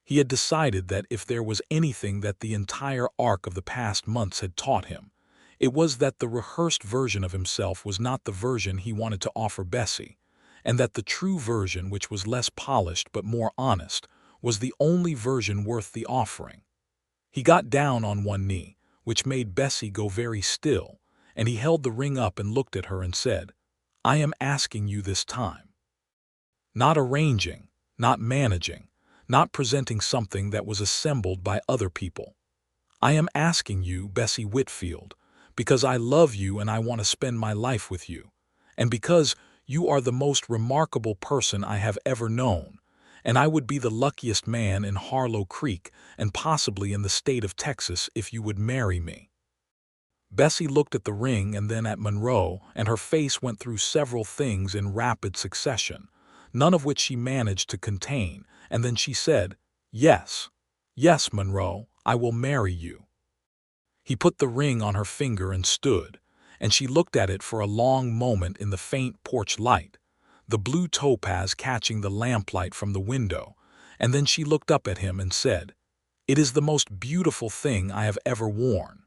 He had decided that if there was anything that the entire arc of the past months had taught him, it was that the rehearsed version of himself was not the version he wanted to offer Bessie, and that the true version, which was less polished but more honest, was the only version worth the offering. He got down on one knee, which made Bessie go very still, and he held the ring up and looked at her and said, "I am asking you this time." Not arranging, not managing, not presenting something that was assembled by other people. "I am asking you, Bessie Whitfield, because I love you and I want to spend my life with you, and because you are the most remarkable person I have ever known, and I would be the luckiest man in Harlow Creek and possibly in the state of Texas if you would marry me." Bessie looked at the ring and then at Monroe, and her face went through several things in rapid succession, none of which she managed to contain, and then she said, "Yes, yes, Monroe, I will marry you." He put the ring on her finger and stood, and she looked at it for a long moment in the faint porch light, the blue topaz catching the lamplight from the window, and then she looked up at him and said, "It is the most beautiful thing I have ever worn."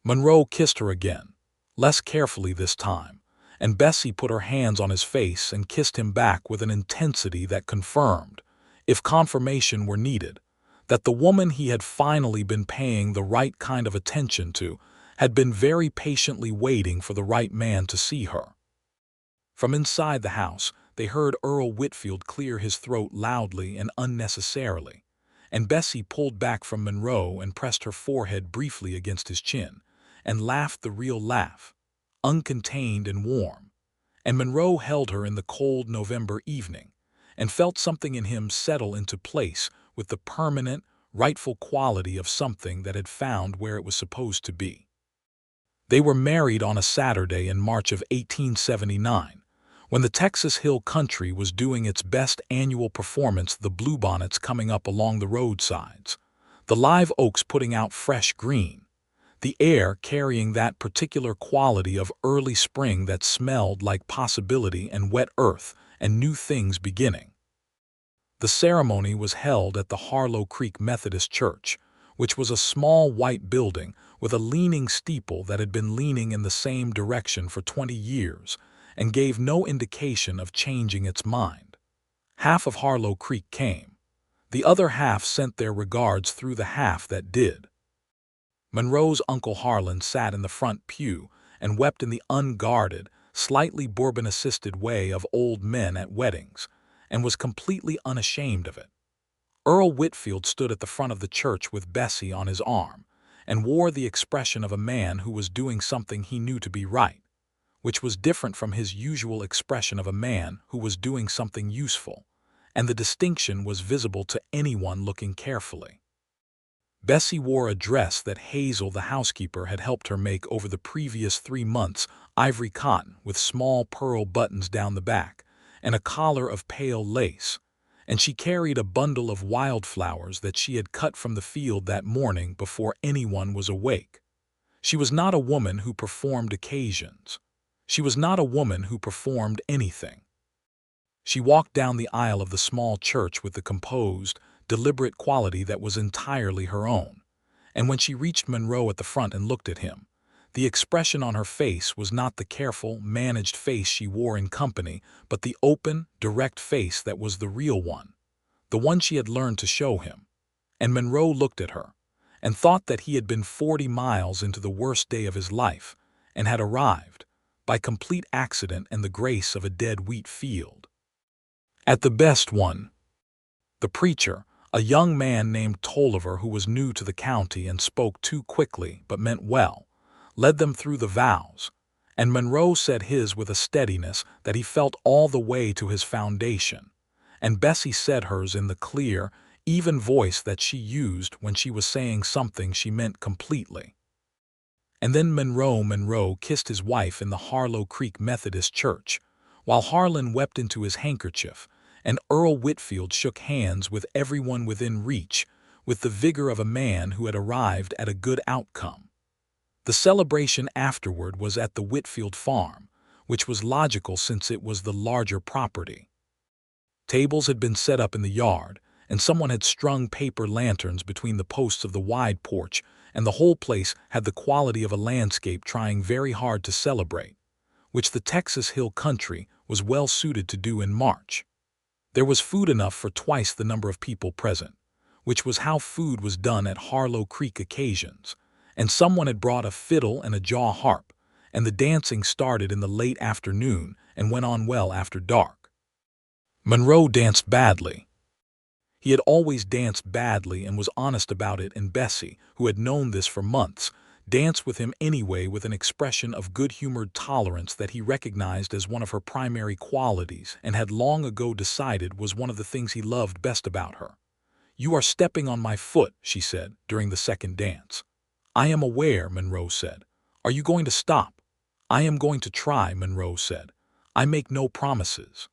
Monroe kissed her again, less carefully this time, and Bessie put her hands on his face and kissed him back with an intensity that confirmed, if confirmation were needed, that the woman he had finally been paying the right kind of attention to had been very patiently waiting for the right man to see her. From inside the house, they heard Earl Whitfield clear his throat loudly and unnecessarily, and Bessie pulled back from Monroe and pressed her forehead briefly against his chin, and laughed the real laugh, uncontained and warm, and Monroe held her in the cold November evening, and felt something in him settle into place with the permanent, rightful quality of something that had found where it was supposed to be. They were married on a Saturday in March of 1879, when the Texas Hill Country was doing its best annual performance, the bluebonnets coming up along the roadsides, the live oaks putting out fresh green, the air carrying that particular quality of early spring that smelled like possibility and wet earth and new things beginning. The ceremony was held at the Harlow Creek Methodist Church, which was a small white building with a leaning steeple that had been leaning in the same direction for 20 years and gave no indication of changing its mind. Half of Harlow Creek came. The other half sent their regards through the half that did. Monroe's Uncle Harlan sat in the front pew and wept in the unguarded, slightly bourbon-assisted way of old men at weddings, and was completely unashamed of it. Earl Whitfield stood at the front of the church with Bessie on his arm, and wore the expression of a man who was doing something he knew to be right, which was different from his usual expression of a man who was doing something useful, and the distinction was visible to anyone looking carefully. Bessie wore a dress that Hazel, the housekeeper, had helped her make over the previous 3 months, ivory cotton with small pearl buttons down the back, and a collar of pale lace, and she carried a bundle of wildflowers that she had cut from the field that morning before anyone was awake. She was not a woman who performed occasions. She was not a woman who performed anything. She walked down the aisle of the small church with the composed, deliberate quality that was entirely her own, and when she reached Monroe at the front and looked at him, the expression on her face was not the careful, managed face she wore in company, but the open, direct face that was the real one, the one she had learned to show him. And Monroe looked at her, and thought that he had been 40 miles into the worst day of his life, and had arrived, by complete accident and the grace of a dead wheat field, at the best one. The preacher, a young man named Tolliver who was new to the county and spoke too quickly but meant well, led them through the vows, and Monroe said his with a steadiness that he felt all the way to his foundation, and Bessie said hers in the clear, even voice that she used when she was saying something she meant completely. And then Monroe kissed his wife in the Harlow Creek Methodist Church, while Harlan wept into his handkerchief, and Earl Whitfield shook hands with everyone within reach, with the vigor of a man who had arrived at a good outcome. The celebration afterward was at the Whitfield farm, which was logical since it was the larger property. Tables had been set up in the yard, and someone had strung paper lanterns between the posts of the wide porch, and the whole place had the quality of a landscape trying very hard to celebrate, which the Texas Hill Country was well suited to do in March. There was food enough for twice the number of people present, which was how food was done at Harlow Creek occasions, and someone had brought a fiddle and a jaw harp, and the dancing started in the late afternoon and went on well after dark. Monroe danced badly. He had always danced badly and was honest about it, and Bessie, who had known this for months, danced with him anyway with an expression of good-humored tolerance that he recognized as one of her primary qualities and had long ago decided was one of the things he loved best about her. "You are stepping on my foot," she said during the second dance. "I am aware," Monroe said. "Are you going to stop?" "I am going to try," Monroe said. "I make no promises."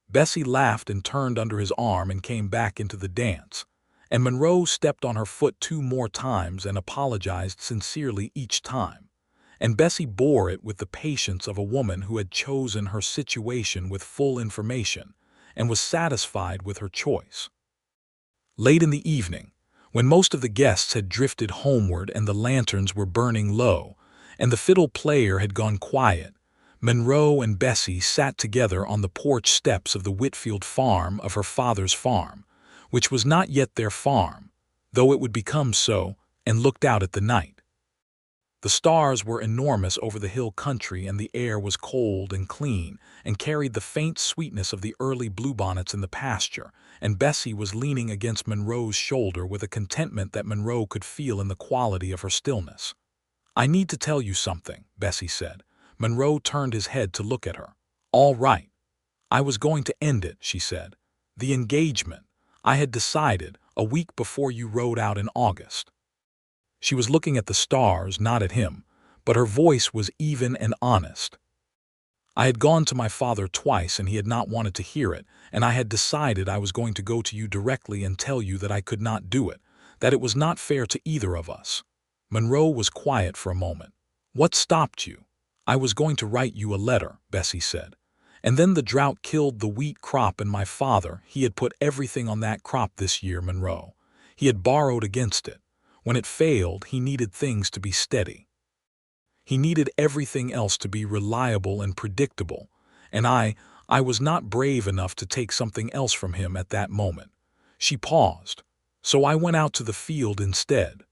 Bessie laughed and turned under his arm and came back into the dance, and Monroe stepped on her foot 2 more times and apologized sincerely each time, and Bessie bore it with the patience of a woman who had chosen her situation with full information and was satisfied with her choice. Late in the evening, when most of the guests had drifted homeward and the lanterns were burning low, and the fiddle player had gone quiet, Monroe and Bessie sat together on the porch steps of the Whitfield farm of her father's farm, which was not yet their farm, though it would become so, and looked out at the night. The stars were enormous over the hill country, and the air was cold and clean, and carried the faint sweetness of the early bluebonnets in the pasture, and Bessie was leaning against Monroe's shoulder with a contentment that Monroe could feel in the quality of her stillness. "I need to tell you something," Bessie said. Monroe turned his head to look at her. "All right. I was going to end it," she said. "The engagement. I had decided, a week before you rode out in August." She was looking at the stars, not at him, but her voice was even and honest. "I had gone to my father twice and he had not wanted to hear it, and I had decided I was going to go to you directly and tell you that I could not do it, that it was not fair to either of us." Monroe was quiet for a moment. "What stopped you?" "I was going to write you a letter," Bessie said. "And then the drought killed the wheat crop, and my father, he had put everything on that crop this year, Monroe. He had borrowed against it. When it failed, he needed things to be steady. He needed everything else to be reliable and predictable, and I was not brave enough to take something else from him at that moment." She paused. "So I went out to the field instead,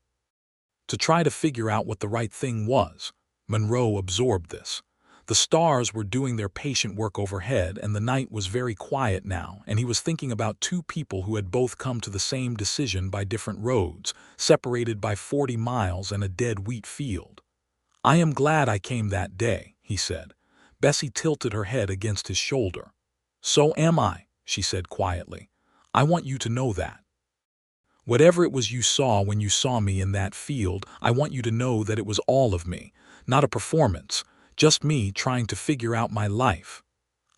to try to figure out what the right thing was." Monroe absorbed this. The stars were doing their patient work overhead, and the night was very quiet now, and he was thinking about 2 people who had both come to the same decision by different roads, separated by 40 miles and a dead wheat field. "I am glad I came that day," he said. Bessie tilted her head against his shoulder. "So am I," she said quietly. "I want you to know that. Whatever it was you saw when you saw me in that field, I want you to know that it was all of me, not a performance, just me trying to figure out my life."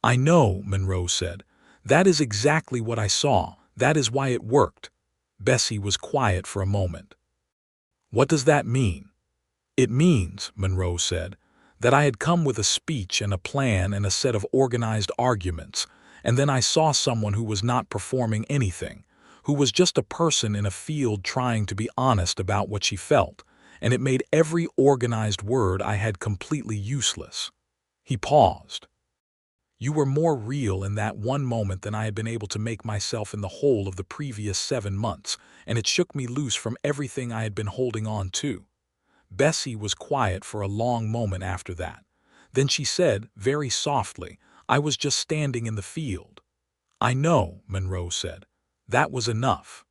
"I know," Monroe said. "That is exactly what I saw. That is why it worked." Bessie was quiet for a moment. "What does that mean?" "It means," Monroe said, "that I had come with a speech and a plan and a set of organized arguments, and then I saw someone who was not performing anything, who was just a person in a field trying to be honest about what she felt, and it made every organized word I had completely useless." He paused. "You were more real in that one moment than I had been able to make myself in the whole of the previous 7 months, and it shook me loose from everything I had been holding on to." Bessie was quiet for a long moment after that. Then she said, very softly, "I was just standing in the field." "I know," Monroe said. "That was enough."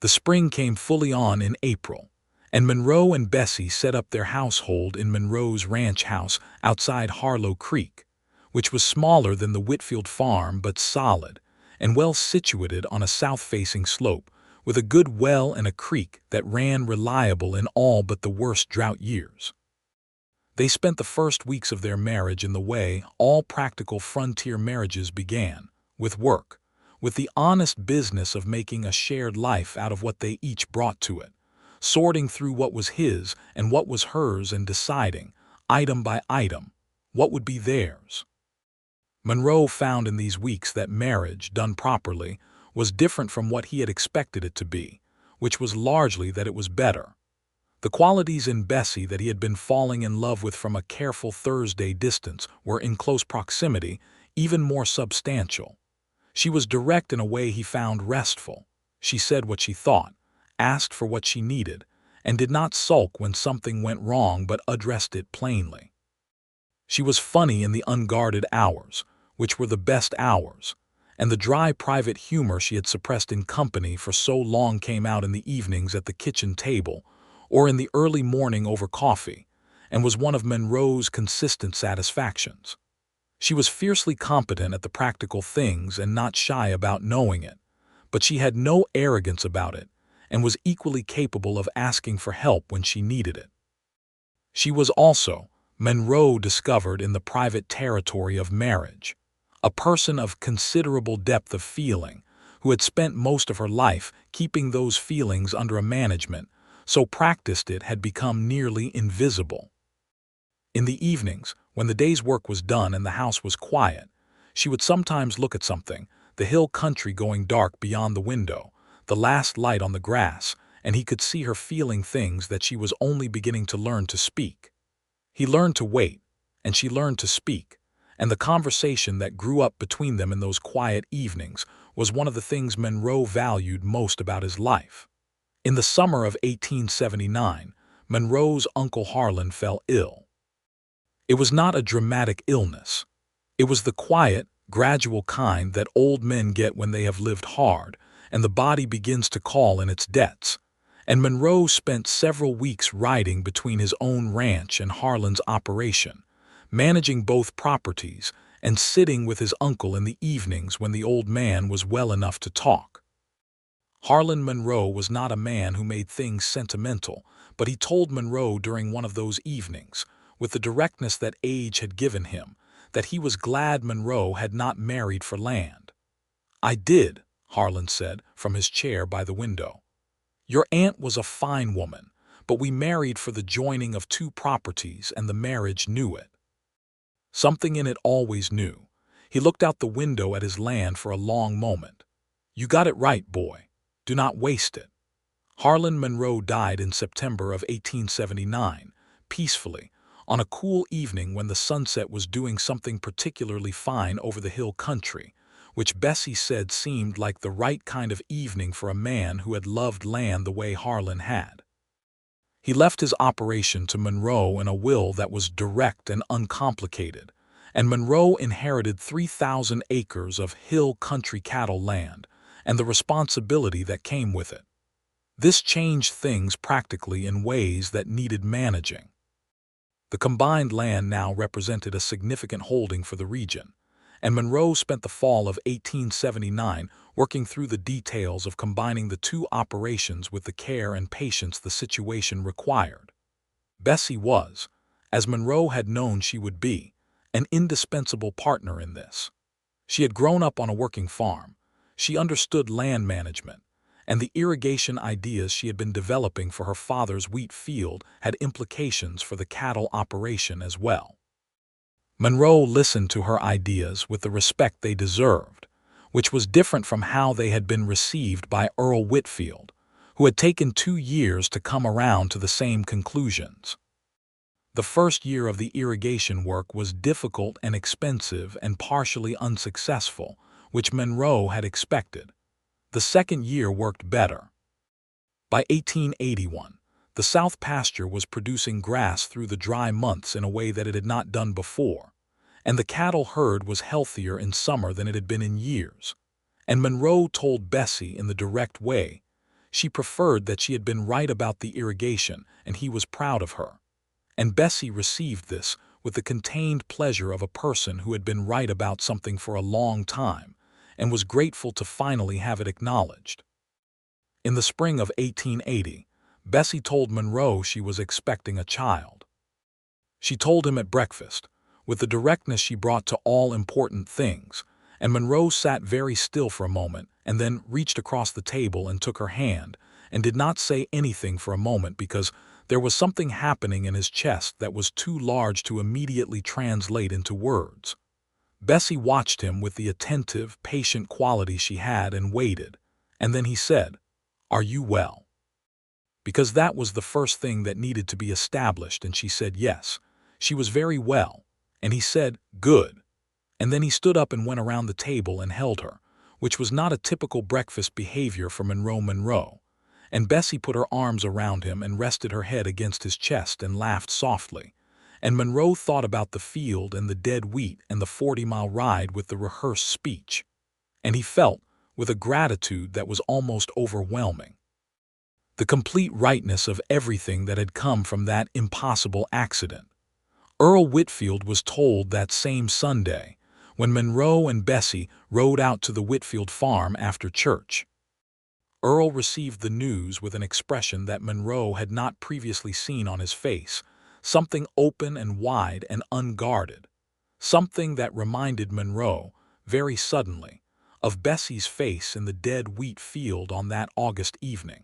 The spring came fully on in April, and Monroe and Bessie set up their household in Monroe's ranch house outside Harlow Creek, which was smaller than the Whitfield farm but solid, and well situated on a south-facing slope, with a good well and a creek that ran reliable in all but the worst drought years. They spent the first weeks of their marriage in the way all practical frontier marriages began, with work, with the honest business of making a shared life out of what they each brought to it, sorting through what was his and what was hers and deciding, item by item, what would be theirs. Monroe found in these weeks that marriage, done properly, was different from what he had expected it to be, which was largely that it was better. The qualities in Bessie that he had been falling in love with from a careful Thursday distance were in close proximity, even more substantial. She was direct in a way he found restful. She said what she thought, asked for what she needed, and did not sulk when something went wrong but addressed it plainly. She was funny in the unguarded hours, which were the best hours, and the dry private humor she had suppressed in company for so long came out in the evenings at the kitchen table, or in the early morning over coffee, and was one of Monroe's consistent satisfactions. She was fiercely competent at the practical things and not shy about knowing it, but she had no arrogance about it, and was equally capable of asking for help when she needed it. She was also, Monroe discovered in the private territory of marriage, a person of considerable depth of feeling, who had spent most of her life keeping those feelings under a management so practiced it had become nearly invisible. In the evenings, when the day's work was done and the house was quiet, she would sometimes look at something, the hill country going dark beyond the window, the last light on the grass, and he could see her feeling things that she was only beginning to learn to speak. He learned to wait, and she learned to speak, and the conversation that grew up between them in those quiet evenings was one of the things Monroe valued most about his life. In the summer of 1879, Monroe's Uncle Harlan fell ill. It was not a dramatic illness. It was the quiet, gradual kind that old men get when they have lived hard, and the body begins to call in its debts. And Monroe spent several weeks riding between his own ranch and Harlan's operation, managing both properties and sitting with his uncle in the evenings when the old man was well enough to talk. Harlan Monroe was not a man who made things sentimental, but he told Monroe during one of those evenings, with the directness that age had given him, that he was glad Monroe had not married for land. "I did," Harlan said, from his chair by the window. "Your aunt was a fine woman, but we married for the joining of two properties, and the marriage knew it." Something in it always knew. He looked out the window at his land for a long moment. "You got it right, boy. Do not waste it." Harlan Monroe died in September of 1879, peacefully, on a cool evening when the sunset was doing something particularly fine over the hill country, which Bessie said seemed like the right kind of evening for a man who had loved land the way Harlan had. He left his operation to Monroe in a will that was direct and uncomplicated, and Monroe inherited 3,000 acres of hill country cattle land, and the responsibility that came with it. This changed things practically in ways that needed managing. The combined land now represented a significant holding for the region, and Monroe spent the fall of 1879 working through the details of combining the two operations with the care and patience the situation required. Bessie was, as Monroe had known she would be, an indispensable partner in this. She had grown up on a working farm. She understood land management, and the irrigation ideas she had been developing for her father's wheat field had implications for the cattle operation as well. Monroe listened to her ideas with the respect they deserved, which was different from how they had been received by Earl Whitfield, who had taken 2 years to come around to the same conclusions. The first year of the irrigation work was difficult and expensive and partially unsuccessful, which Monroe had expected. The second year worked better. By 1881, the South pasture was producing grass through the dry months in a way that it had not done before, and the cattle herd was healthier in summer than it had been in years. And Monroe told Bessie in the direct way she preferred that she had been right about the irrigation, and he was proud of her. And Bessie received this with the contained pleasure of a person who had been right about something for a long time, and was grateful to finally have it acknowledged. In the spring of 1880, Bessie told Monroe she was expecting a child. She told him at breakfast, with the directness she brought to all important things, and Monroe sat very still for a moment and then reached across the table and took her hand, and did not say anything for a moment because there was something happening in his chest that was too large to immediately translate into words. Bessie watched him with the attentive, patient quality she had and waited, and then he said, "Are you well?" Because that was the first thing that needed to be established, and she said yes, she was very well, and he said, "Good." And then he stood up and went around the table and held her, which was not a typical breakfast behavior for Monroe Monroe. And Bessie put her arms around him and rested her head against his chest and laughed softly. And Monroe thought about the field and the dead wheat and the 40-mile ride with the rehearsed speech. And he felt, with a gratitude that was almost overwhelming, the complete rightness of everything that had come from that impossible accident. Earl Whitfield was told that same Sunday, when Monroe and Bessie rode out to the Whitfield farm after church. Earl received the news with an expression that Monroe had not previously seen on his face, something open and wide and unguarded, something that reminded Monroe, very suddenly, of Bessie's face in the dead wheat field on that August evening.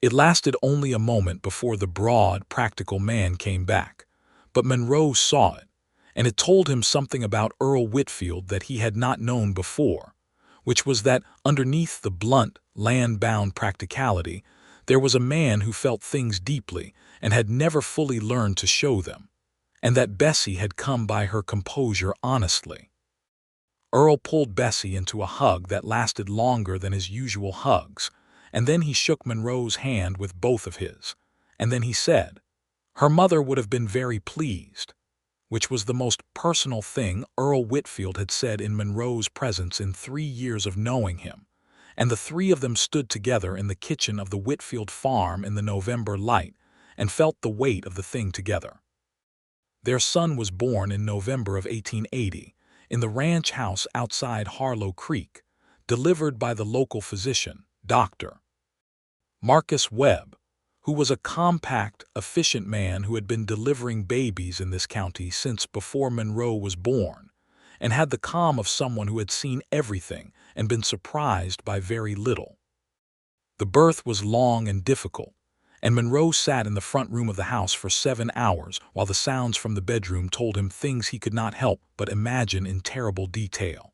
It lasted only a moment before the broad, practical man came back, but Monroe saw it, and it told him something about Earl Whitfield that he had not known before, which was that underneath the blunt, land-bound practicality, there was a man who felt things deeply and had never fully learned to show them, and that Bessie had come by her composure honestly. Earl pulled Bessie into a hug that lasted longer than his usual hugs, and then he shook Monroe's hand with both of his, and then he said, "Her mother would have been very pleased," which was the most personal thing Earl Whitfield had said in Monroe's presence in 3 years of knowing him, and the three of them stood together in the kitchen of the Whitfield farm in the November light and felt the weight of the thing together. Their son was born in November of 1880 in the ranch house outside Harlow Creek, delivered by the local physician, Dr. Marcus Webb, who was a compact, efficient man who had been delivering babies in this county since before Monroe was born, and had the calm of someone who had seen everything and been surprised by very little. The birth was long and difficult, and Monroe sat in the front room of the house for 7 hours while the sounds from the bedroom told him things he could not help but imagine in terrible detail.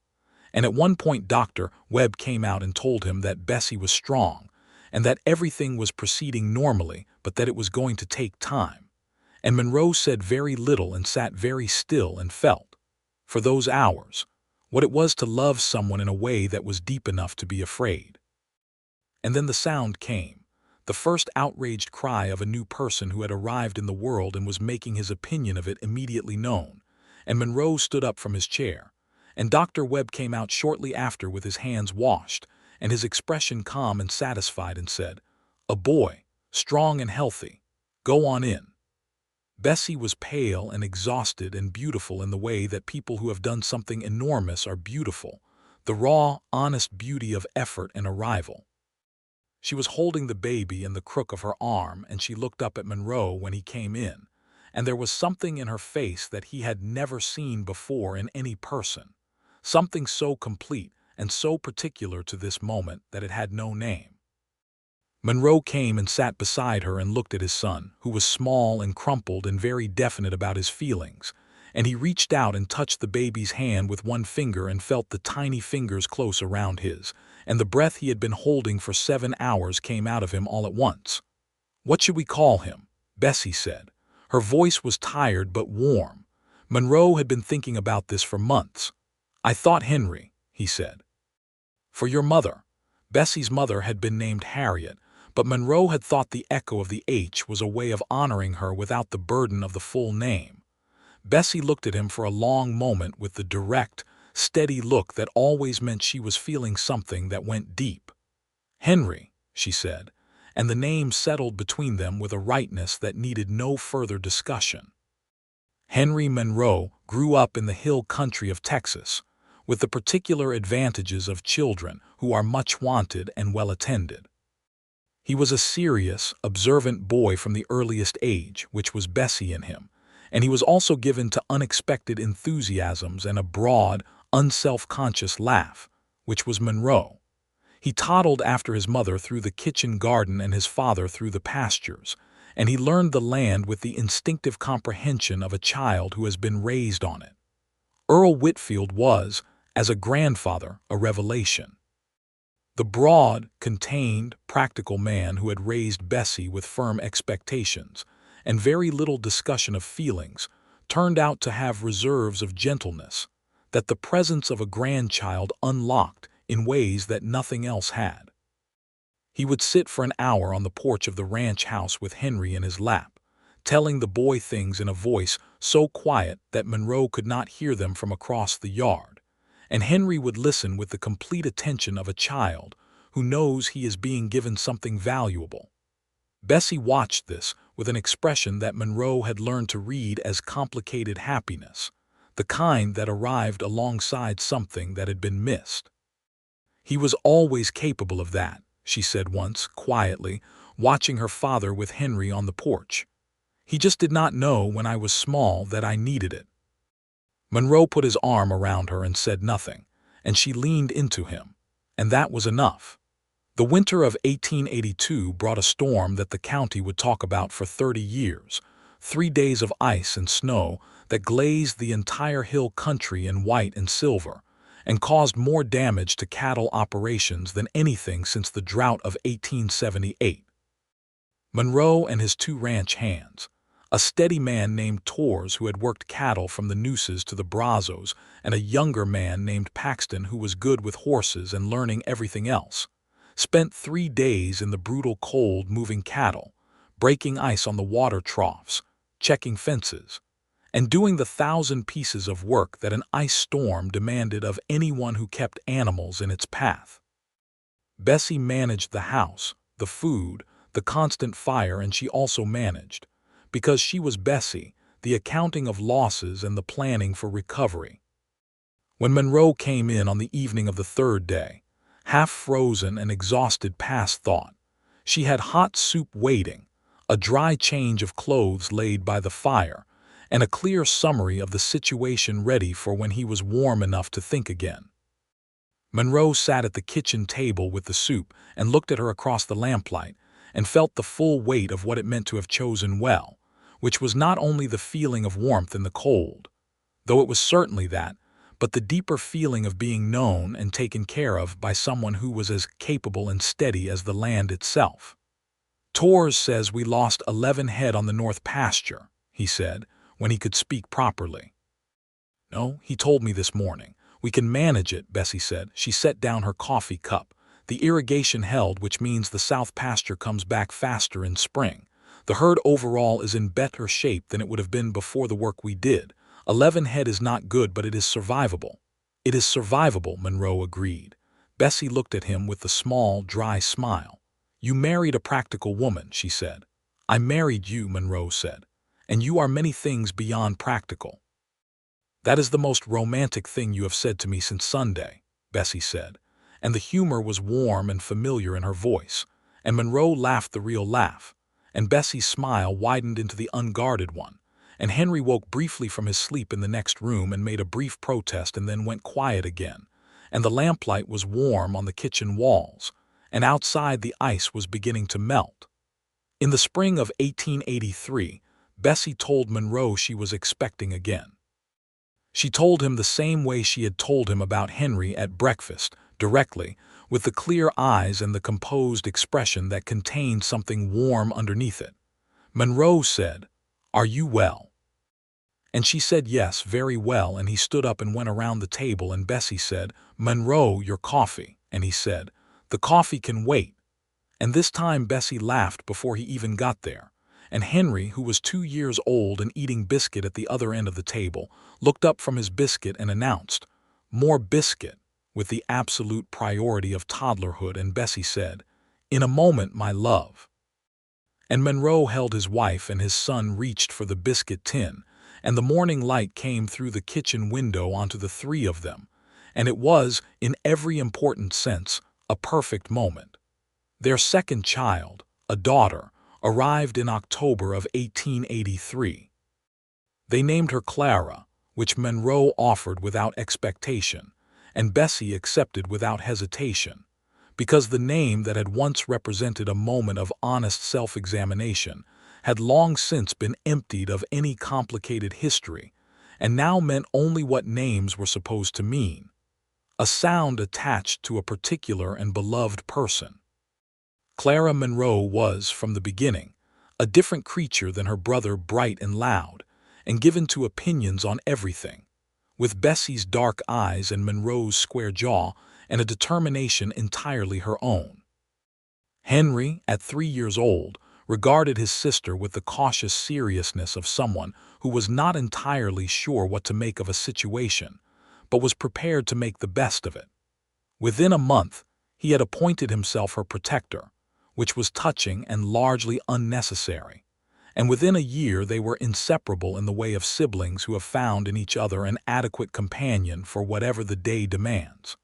And at one point Dr. Webb came out and told him that Bessie was strong, and that everything was proceeding normally, but that it was going to take time. And Monroe said very little and sat very still and felt, for those hours, what it was to love someone in a way that was deep enough to be afraid. And then the sound came, the first outraged cry of a new person who had arrived in the world and was making his opinion of it immediately known, and Monroe stood up from his chair, and Dr. Webb came out shortly after with his hands washed, and his expression calm and satisfied, and said, "A boy, strong and healthy. Go on in." Bessie was pale and exhausted and beautiful in the way that people who have done something enormous are beautiful, the raw, honest beauty of effort and arrival. She was holding the baby in the crook of her arm, and she looked up at Monroe when he came in, and there was something in her face that he had never seen before in any person, something so complete and so particular to this moment that it had no name. Monroe came and sat beside her and looked at his son, who was small and crumpled and very definite about his feelings, and he reached out and touched the baby's hand with one finger and felt the tiny fingers close around his, and the breath he had been holding for 7 hours came out of him all at once. "What should we call him?" Bessie said. Her voice was tired but warm. Monroe had been thinking about this for months. "I thought Henry," he said. "For your mother." Bessie's mother had been named Harriet, but Monroe had thought the echo of the H was a way of honoring her without the burden of the full name. Bessie looked at him for a long moment with the direct, steady look that always meant she was feeling something that went deep. "Henry," she said, and the name settled between them with a rightness that needed no further discussion. Henry Monroe grew up in the hill country of Texas, with the particular advantages of children who are much wanted and well attended. He was a serious, observant boy from the earliest age, which was Bessie in him, and he was also given to unexpected enthusiasms and a broad, unself-conscious laugh, which was Monroe. He toddled after his mother through the kitchen garden and his father through the pastures, and he learned the land with the instinctive comprehension of a child who has been raised on it. Earl Whitfield was, as a grandfather, a revelation. The broad, contained, practical man who had raised Bessie with firm expectations and very little discussion of feelings turned out to have reserves of gentleness that the presence of a grandchild unlocked in ways that nothing else had. He would sit for an hour on the porch of the ranch house with Henry in his lap, telling the boy things in a voice so quiet that Monroe could not hear them from across the yard, and Henry would listen with the complete attention of a child who knows he is being given something valuable. Bessie watched this with an expression that Monroe had learned to read as complicated happiness, the kind that arrived alongside something that had been missed. "He was always capable of that," she said once, quietly, watching her father with Henry on the porch. "He just did not know when I was small that I needed it." Monroe put his arm around her and said nothing, and she leaned into him, and that was enough. The winter of 1882 brought a storm that the county would talk about for 30 years, 3 days of ice and snow that glazed the entire hill country in white and silver, and caused more damage to cattle operations than anything since the drought of 1878. Monroe and his 2 ranch hands, a steady man named Torres who had worked cattle from the nooses to the brazos, and a younger man named Paxton who was good with horses and learning everything else, spent 3 days in the brutal cold moving cattle, breaking ice on the water troughs, checking fences, and doing the 1,000 pieces of work that an ice storm demanded of anyone who kept animals in its path. Bessie managed the house, the food, the constant fire, and she also managed, because she was Bessie, the accounting of losses and the planning for recovery. When Monroe came in on the evening of the 3rd day, half-frozen and exhausted past thought, she had hot soup waiting, a dry change of clothes laid by the fire, and a clear summary of the situation ready for when he was warm enough to think again. Monroe sat at the kitchen table with the soup and looked at her across the lamplight and felt the full weight of what it meant to have chosen well, which was not only the feeling of warmth in the cold, though it was certainly that, but the deeper feeling of being known and taken care of by someone who was as capable and steady as the land itself. "Torres says we lost 11 head on the north pasture," he said, when he could speak properly. "No, he told me this morning. We can manage it," Bessie said. She set down her coffee cup. "The irrigation held, which means the south pasture comes back faster in spring. The herd overall is in better shape than it would have been before the work we did. 11 head is not good, but it is survivable." "It is survivable," Monroe agreed. Bessie looked at him with a small, dry smile. "You married a practical woman," she said. "I married you," Monroe said, "and you are many things beyond practical." "That is the most romantic thing you have said to me since Sunday," Bessie said, and the humor was warm and familiar in her voice, and Monroe laughed the real laugh, and Bessie's smile widened into the unguarded one, and Henry woke briefly from his sleep in the next room and made a brief protest and then went quiet again, and the lamplight was warm on the kitchen walls, and outside the ice was beginning to melt. In the spring of 1883, Bessie told Monroe she was expecting again. She told him the same way she had told him about Henry at breakfast, directly, with the clear eyes and the composed expression that contained something warm underneath it. Monroe said, "Are you well?" And she said yes, very well, and he stood up and went around the table, and Bessie said, "Monroe, your coffee," and he said, "The coffee can wait." And this time Bessie laughed before he even got there, and Henry, who was 2 years old and eating biscuit at the other end of the table, looked up from his biscuit and announced, "More biscuit," with the absolute priority of toddlerhood, and Bessie said, "In a moment, my love." And Monroe held his wife, and his son reached for the biscuit tin, and the morning light came through the kitchen window onto the 3 of them, and it was, in every important sense, a perfect moment. Their second child, a daughter, arrived in October of 1883. They named her Clara, which Monroe offered without expectation, and Bessie accepted without hesitation, because the name that had once represented a moment of honest self-examination had long since been emptied of any complicated history, and now meant only what names were supposed to mean: a sound attached to a particular and beloved person. Clara Monroe was, from the beginning, a different creature than her brother, bright and loud, and given to opinions on everything, with Bessie's dark eyes and Monroe's square jaw and a determination entirely her own. Henry, at 3 years old, regarded his sister with the cautious seriousness of someone who was not entirely sure what to make of a situation, but was prepared to make the best of it. Within a month, he had appointed himself her protector, which was touching and largely unnecessary, and within a year they were inseparable in the way of siblings who have found in each other an adequate companion for whatever the day demands.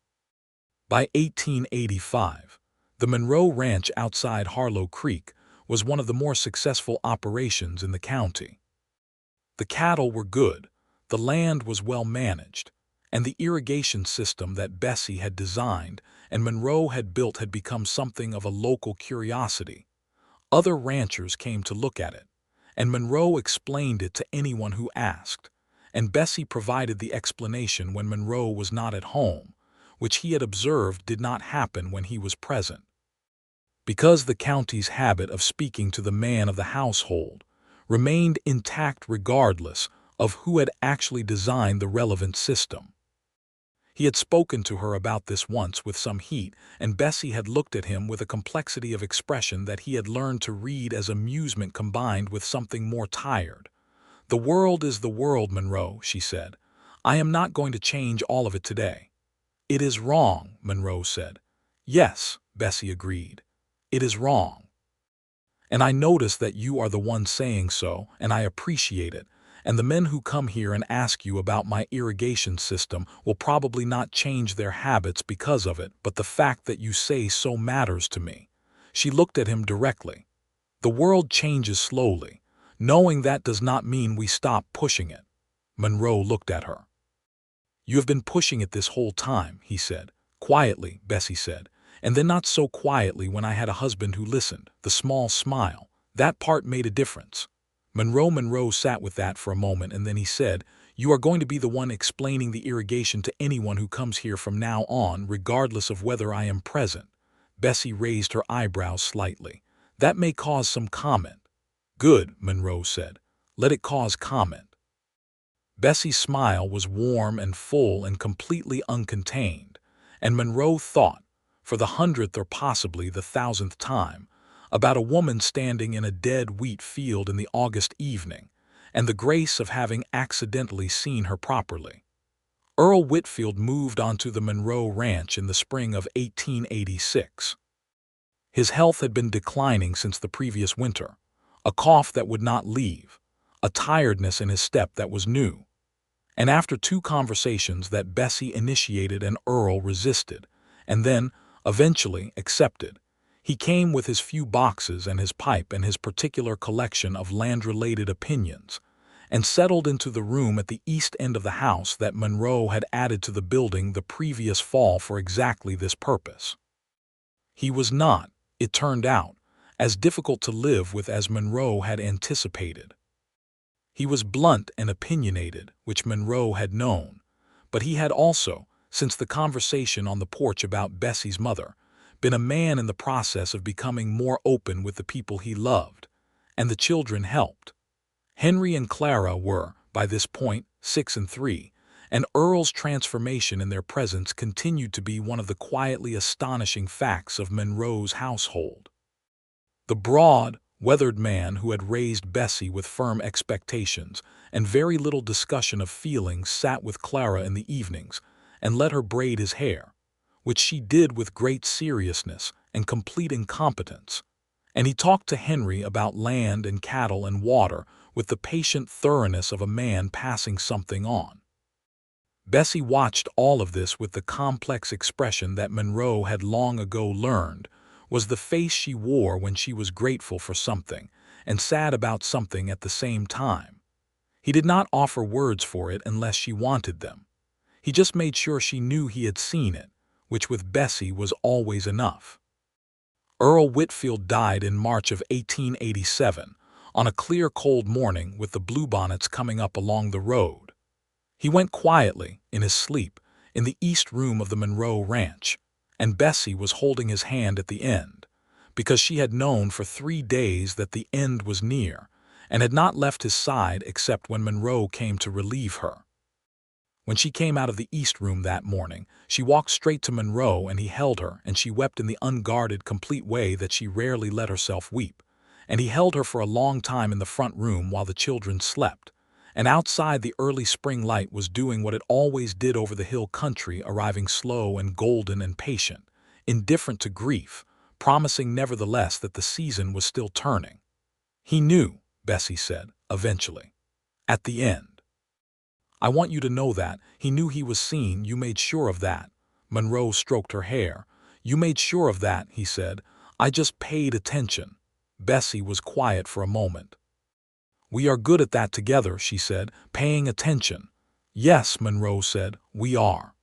By 1885, the Monroe Ranch outside Harlow Creek was one of the more successful operations in the county. The cattle were good, the land was well managed, and the irrigation system that Bessie had designed and Monroe had built had become something of a local curiosity. Other ranchers came to look at it, and Monroe explained it to anyone who asked, and Bessie provided the explanation when Monroe was not at home, which he had observed did not happen when he was present. Because the county's habit of speaking to the man of the household remained intact regardless of who had actually designed the relevant system. He had spoken to her about this once with some heat, and Bessie had looked at him with a complexity of expression that he had learned to read as amusement combined with something more tired. "The world is the world, Monroe," she said. "I am not going to change all of it today." "It is wrong," Monroe said. "Yes," Bessie agreed. "It is wrong. And I notice that you are the one saying so, and I appreciate it. And the men who come here and ask you about my irrigation system will probably not change their habits because of it, but the fact that you say so matters to me." She looked at him directly. "The world changes slowly. Knowing that does not mean we stop pushing it." Monroe looked at her. "You have been pushing it this whole time," he said. "Quietly," Bessie said, "and then not so quietly when I had a husband who listened." The small smile. That part made a difference. Monroe sat with that for a moment, and then he said, "You are going to be the one explaining the irrigation to anyone who comes here from now on, regardless of whether I am present." Bessie raised her eyebrows slightly. "That may cause some comment." "Good," Monroe said. "Let it cause comment." Bessie's smile was warm and full and completely uncontained, and Monroe thought, for the 100th or possibly the 1000th time, about a woman standing in a dead wheat field in the August evening, and the grace of having accidentally seen her properly. Earl Whitfield moved onto the Monroe Ranch in the spring of 1886. His health had been declining since the previous winter, a cough that would not leave, a tiredness in his step that was new. And after 2 conversations that Bessie initiated and Earl resisted, and then, eventually, accepted, he came with his few boxes and his pipe and his particular collection of land-related opinions, and settled into the room at the east end of the house that Monroe had added to the building the previous fall for exactly this purpose. He was not, it turned out, as difficult to live with as Monroe had anticipated. He was blunt and opinionated, which Monroe had known, but he had also, since the conversation on the porch about Bessie's mother, been a man in the process of becoming more open with the people he loved, and the children helped. Henry and Clara were, by this point, 6 and 3, and Earl's transformation in their presence continued to be one of the quietly astonishing facts of Monroe's household. The broad, weathered man who had raised Bessie with firm expectations and very little discussion of feelings sat with Clara in the evenings and let her braid his hair, which she did with great seriousness and complete incompetence, and he talked to Henry about land and cattle and water with the patient thoroughness of a man passing something on. Bessie watched all of this with the complex expression that Monroe had long ago learned was the face she wore when she was grateful for something and sad about something at the same time. He did not offer words for it unless she wanted them. He just made sure she knew he had seen it, which with Bessie was always enough. Earl Whitfield died in March of 1887, on a clear cold morning with the bluebonnets coming up along the road. He went quietly, in his sleep, in the east room of the Monroe ranch, and Bessie was holding his hand at the end, because she had known for 3 days that the end was near, and had not left his side except when Monroe came to relieve her. When she came out of the east room that morning, she walked straight to Monroe and he held her, and she wept in the unguarded, complete way that she rarely let herself weep. And he held her for a long time in the front room while the children slept. And outside, the early spring light was doing what it always did over the hill country, arriving slow and golden and patient, indifferent to grief, promising nevertheless that the season was still turning. He knew, Bessie said, eventually. At the end. I want you to know that. He knew he was seen. You made sure of that. Monroe stroked her hair. You made sure of that, he said. I just paid attention. Bessie was quiet for a moment. We are good at that together, she said, paying attention. Yes, Monroe said, we are.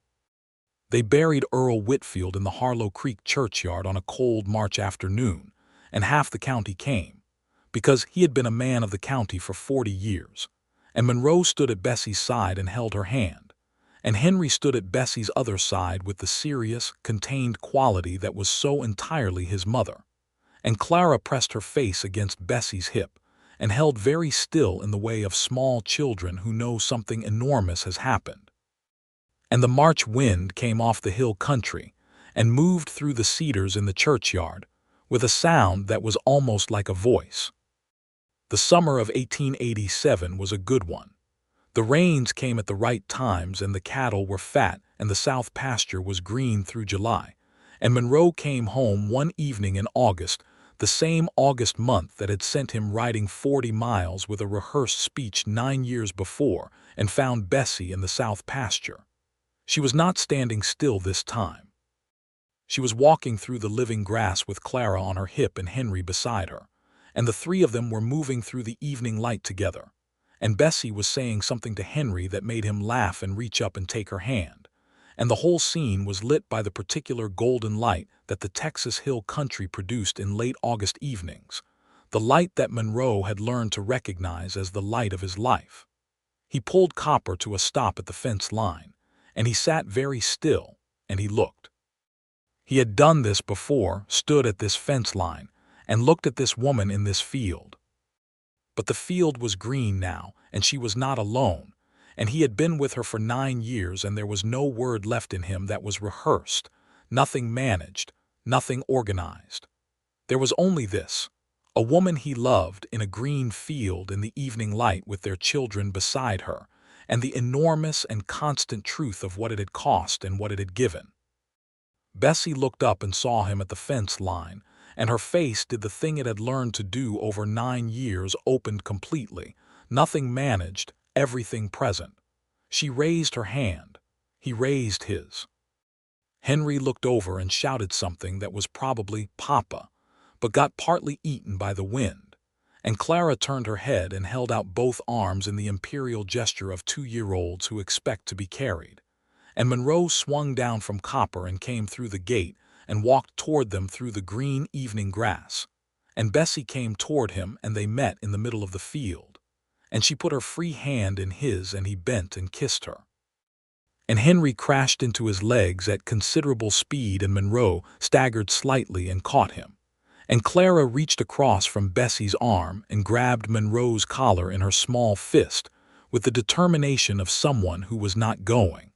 They buried Earl Whitfield in the Harlow Creek churchyard on a cold March afternoon, and half the county came, because he had been a man of the county for 40 years. And Monroe stood at Bessie's side and held her hand, and Henry stood at Bessie's other side with the serious, contained quality that was so entirely his mother. And Clara pressed her face against Bessie's hip, and held very still in the way of small children who know something enormous has happened. And the March wind came off the hill country, and moved through the cedars in the churchyard, with a sound that was almost like a voice. The summer of 1887 was a good one. The rains came at the right times, and the cattle were fat, and the south pasture was green through July. And Monroe came home one evening in August, the same August month that had sent him riding 40 miles with a rehearsed speech 9 years before, and found Bessie in the south pasture. She was not standing still this time. She was walking through the living grass with Clara on her hip and Henry beside her. And the 3 of them were moving through the evening light together, and Bessie was saying something to Henry that made him laugh and reach up and take her hand, and the whole scene was lit by the particular golden light that the Texas hill country produced in late August evenings, the light that Monroe had learned to recognize as the light of his life. He pulled Copper to a stop at the fence line, and he sat very still, and he looked. He had done this before, stood at this fence line, and looked at this woman in this field. But the field was green now, and she was not alone, and he had been with her for 9 years, and there was no word left in him that was rehearsed, nothing managed, nothing organized. There was only this, a woman he loved in a green field in the evening light with their children beside her, and the enormous and constant truth of what it had cost and what it had given. Bessie looked up and saw him at the fence line, and her face did the thing it had learned to do over 9 years, opened completely, nothing managed, everything present. She raised her hand. He raised his. Henry looked over and shouted something that was probably Papa, but got partly eaten by the wind, and Clara turned her head and held out both arms in the imperial gesture of 2-year-olds who expect to be carried. And Monroe swung down from Copper and came through the gate and walked toward them through the green evening grass. And Bessie came toward him, and they met in the middle of the field. And she put her free hand in his, and he bent and kissed her. And Henry crashed into his legs at considerable speed, and Monroe staggered slightly and caught him. And Clara reached across from Bessie's arm and grabbed Monroe's collar in her small fist with the determination of someone who was not going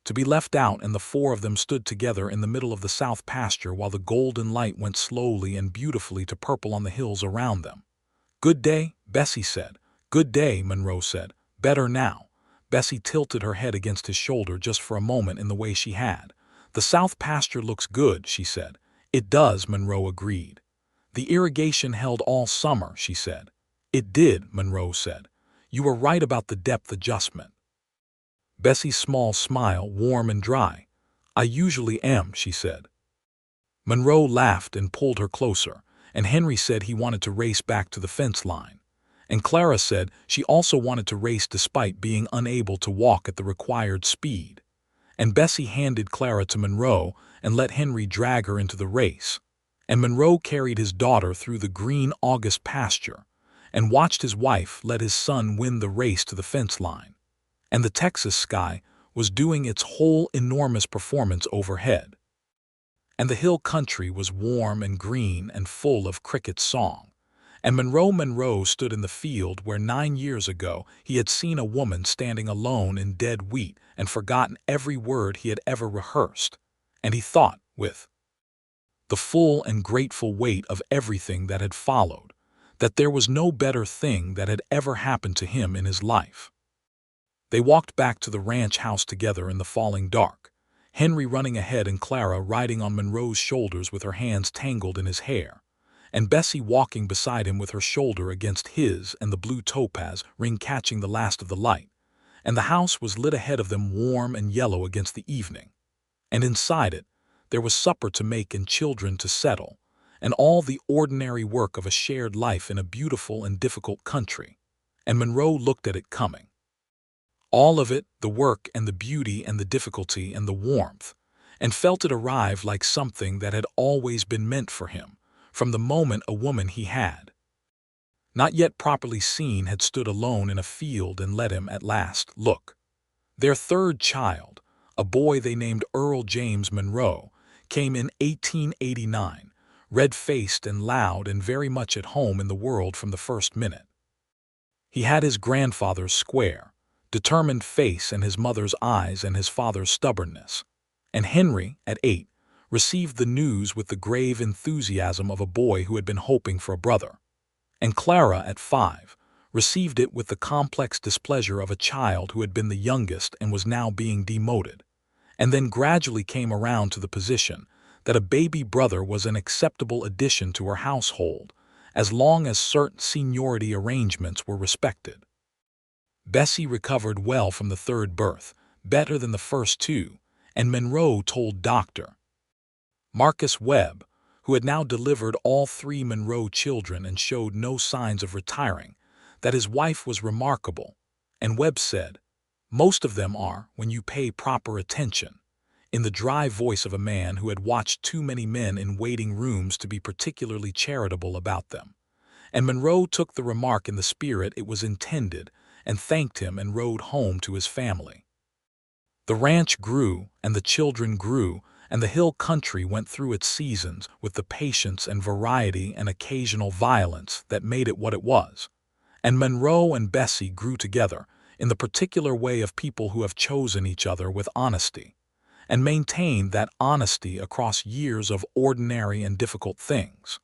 to be left out, and the 4 of them stood together in the middle of the south pasture while the golden light went slowly and beautifully to purple on the hills around them. "Good day," Bessie said. "Good day," Monroe said. "Better now." Bessie tilted her head against his shoulder just for a moment in the way she had. "The south pasture looks good," she said. "It does," Monroe agreed. "The irrigation held all summer," she said. "It did," Monroe said. "You were right about the depth adjustment." Bessie's small smile, warm and dry. "I usually am," she said. Monroe laughed and pulled her closer, and Henry said he wanted to race back to the fence line. And Clara said she also wanted to race despite being unable to walk at the required speed. And Bessie handed Clara to Monroe and let Henry drag her into the race. And Monroe carried his daughter through the green August pasture and watched his wife let his son win the race to the fence line. And the Texas sky was doing its whole enormous performance overhead. And the hill country was warm and green and full of cricket's song. And Monroe Monroe stood in the field where 9 years ago he had seen a woman standing alone in dead wheat and forgotten every word he had ever rehearsed. And he thought, with the full and grateful weight of everything that had followed, that there was no better thing that had ever happened to him in his life. They walked back to the ranch house together in the falling dark, Henry running ahead and Clara riding on Monroe's shoulders with her hands tangled in his hair, and Bessie walking beside him with her shoulder against his and the blue topaz ring catching the last of the light, and the house was lit ahead of them warm and yellow against the evening. And inside it, there was supper to make and children to settle, and all the ordinary work of a shared life in a beautiful and difficult country. And Monroe looked at it coming. All of it, the work and the beauty and the difficulty and the warmth, and felt it arrive like something that had always been meant for him, from the moment a woman he had not yet properly seen had stood alone in a field and let him at last look. Their third child, a boy they named Earl James Monroe, came in 1889, red-faced and loud and very much at home in the world from the first minute. He had his grandfather's square, determined face and his mother's eyes and his father's stubbornness. And Henry, at 8, received the news with the grave enthusiasm of a boy who had been hoping for a brother. And Clara, at 5, received it with the complex displeasure of a child who had been the youngest and was now being demoted, and then gradually came around to the position that a baby brother was an acceptable addition to her household, as long as certain seniority arrangements were respected. Bessie recovered well from the third birth, better than the first two, and Monroe told Dr. Marcus Webb, who had now delivered all 3 Monroe children and showed no signs of retiring, that his wife was remarkable, and Webb said, "Most of them are, when you pay proper attention," in the dry voice of a man who had watched too many men in waiting rooms to be particularly charitable about them. And Monroe took the remark in the spirit it was intended and thanked him and rode home to his family. The ranch grew, and the children grew, and the hill country went through its seasons with the patience and variety and occasional violence that made it what it was. And Monroe and Bessie grew together in the particular way of people who have chosen each other with honesty, and maintained that honesty across years of ordinary and difficult things.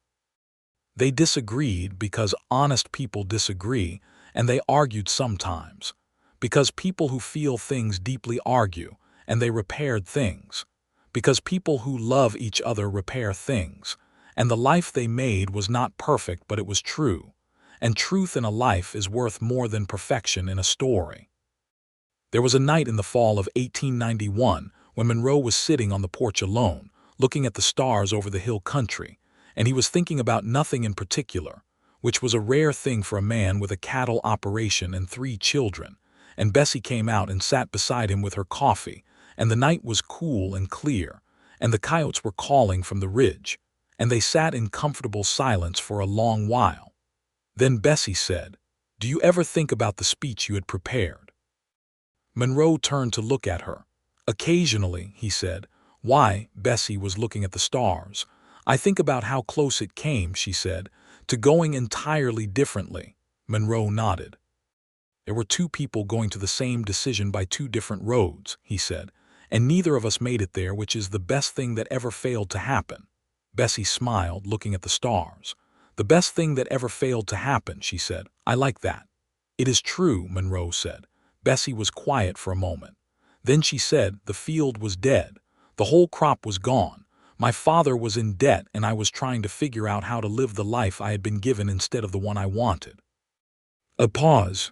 They disagreed because honest people disagree, and they argued sometimes, because people who feel things deeply argue, and they repaired things, because people who love each other repair things, and the life they made was not perfect but it was true, and truth in a life is worth more than perfection in a story. There was a night in the fall of 1891 when Monroe was sitting on the porch alone, looking at the stars over the hill country, and he was thinking about nothing in particular, which was a rare thing for a man with a cattle operation and 3 children, and Bessie came out and sat beside him with her coffee, and the night was cool and clear, and the coyotes were calling from the ridge, and they sat in comfortable silence for a long while. Then Bessie said, "Do you ever think about the speech you had prepared?" Monroe turned to look at her. "Occasionally," he said. "Why?" Bessie was looking at the stars. "I think about how close it came," she said, "to going entirely differently." Monroe nodded. "There were 2 people going to the same decision by 2 different roads," he said, "and neither of us made it there, which is the best thing that ever failed to happen." Bessie smiled, looking at the stars. "The best thing that ever failed to happen," she said. "I like that." "It is true," Monroe said. Bessie was quiet for a moment. Then she said, "The field was dead. The whole crop was gone. My father was in debt, and I was trying to figure out how to live the life I had been given instead of the one I wanted." A pause.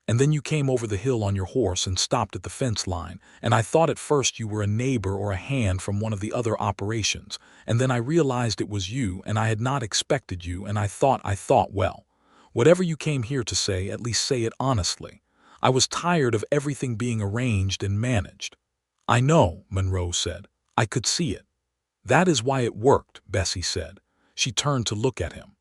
"And then you came over the hill on your horse and stopped at the fence line, and I thought at first you were a neighbor or a hand from one of the other operations, and then I realized it was you, and I had not expected you, and I thought, well, Whatever you came here to say, at least say it honestly. I was tired of everything being arranged and managed." "I know," Monroe said. "I could see it." "That is why it worked," Bessie said. She turned to look at him.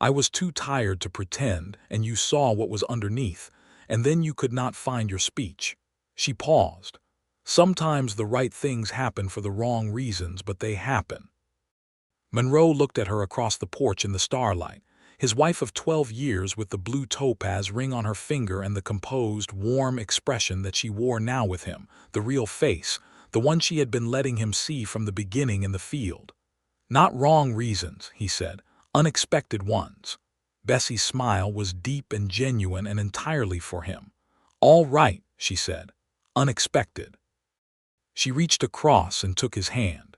"I was too tired to pretend, and you saw what was underneath, and then you could not find your speech." She paused. "Sometimes the right things happen for the wrong reasons, but they happen." Monroe looked at her across the porch in the starlight, his wife of 12 years with the blue topaz ring on her finger and the composed, warm expression that she wore now with him, the real face, the one she had been letting him see from the beginning in the field. "Not wrong reasons," he said, "unexpected ones." Bessie's smile was deep and genuine and entirely for him. "All right," she said, "unexpected." She reached across and took his hand,